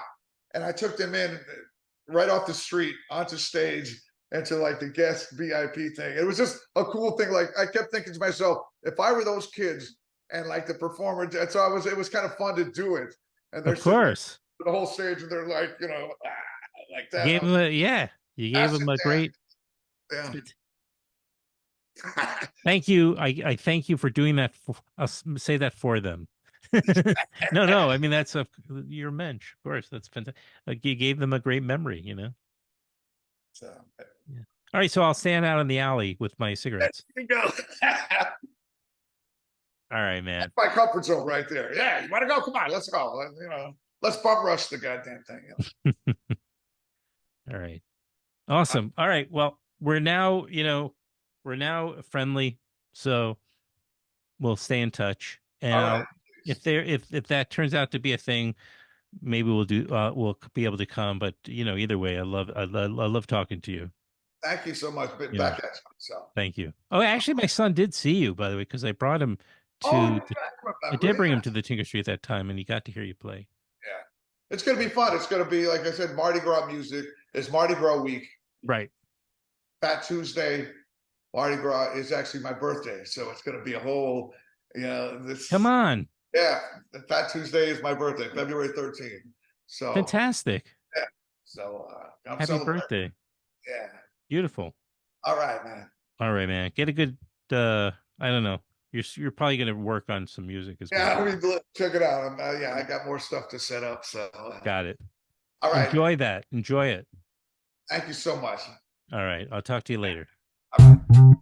And I took them in right off the street onto stage into like the guest VIP thing. It was just a cool thing. Like I kept thinking to myself, if I were those kids and like the performer, so it was kind of fun to do it. And they're Of sitting there course. the whole stage and they're like, like You that. gave him a yeah. You gave That's him a it, great. yeah. Thank you. I thank you for doing that. I'll say that for them. No. I mean that's your mensch, of course. That's fantastic. Like you gave them a great memory. So Yeah. All right, so I'll stand out in the alley with my cigarettes. there you go. All right, man. My comfort zone right there. Yeah, you want to go? Come on, let's go. Let's bum rush the goddamn thing. All right. Awesome. All right. Well, we're now friendly, so we'll stay in touch. And All right. if that turns out to be a thing, maybe we'll be able to come. But either way, I love talking to you. Thank you so much. Been Yeah. back at you. So. Thank you. Oh, actually, my son did see you, by the way, because I brought him Oh, to I remember? did bring him Yeah. to the Tinker Street at that time, and he got to hear you play. Yeah. It's going to be fun. It's going to be, like I said, Mardi Gras music. It's Mardi Gras week. Right. Fat Tuesday, Mardi Gras is actually my birthday. So it's going to be a whole, this. Come on. Yeah. Fat Tuesday is my birthday, February 13th. So. Fantastic. Yeah. So I'm Happy celebrating. birthday. Yeah. Beautiful. All right, man. All right, man. Get a good I don't know. You're probably going to work on some music as well. Yeah, I mean, check it out. Yeah, I got more stuff to set up. So Got it. all right. Enjoy that. Enjoy it. Thank you so much. All right. I'll talk to you later. All right.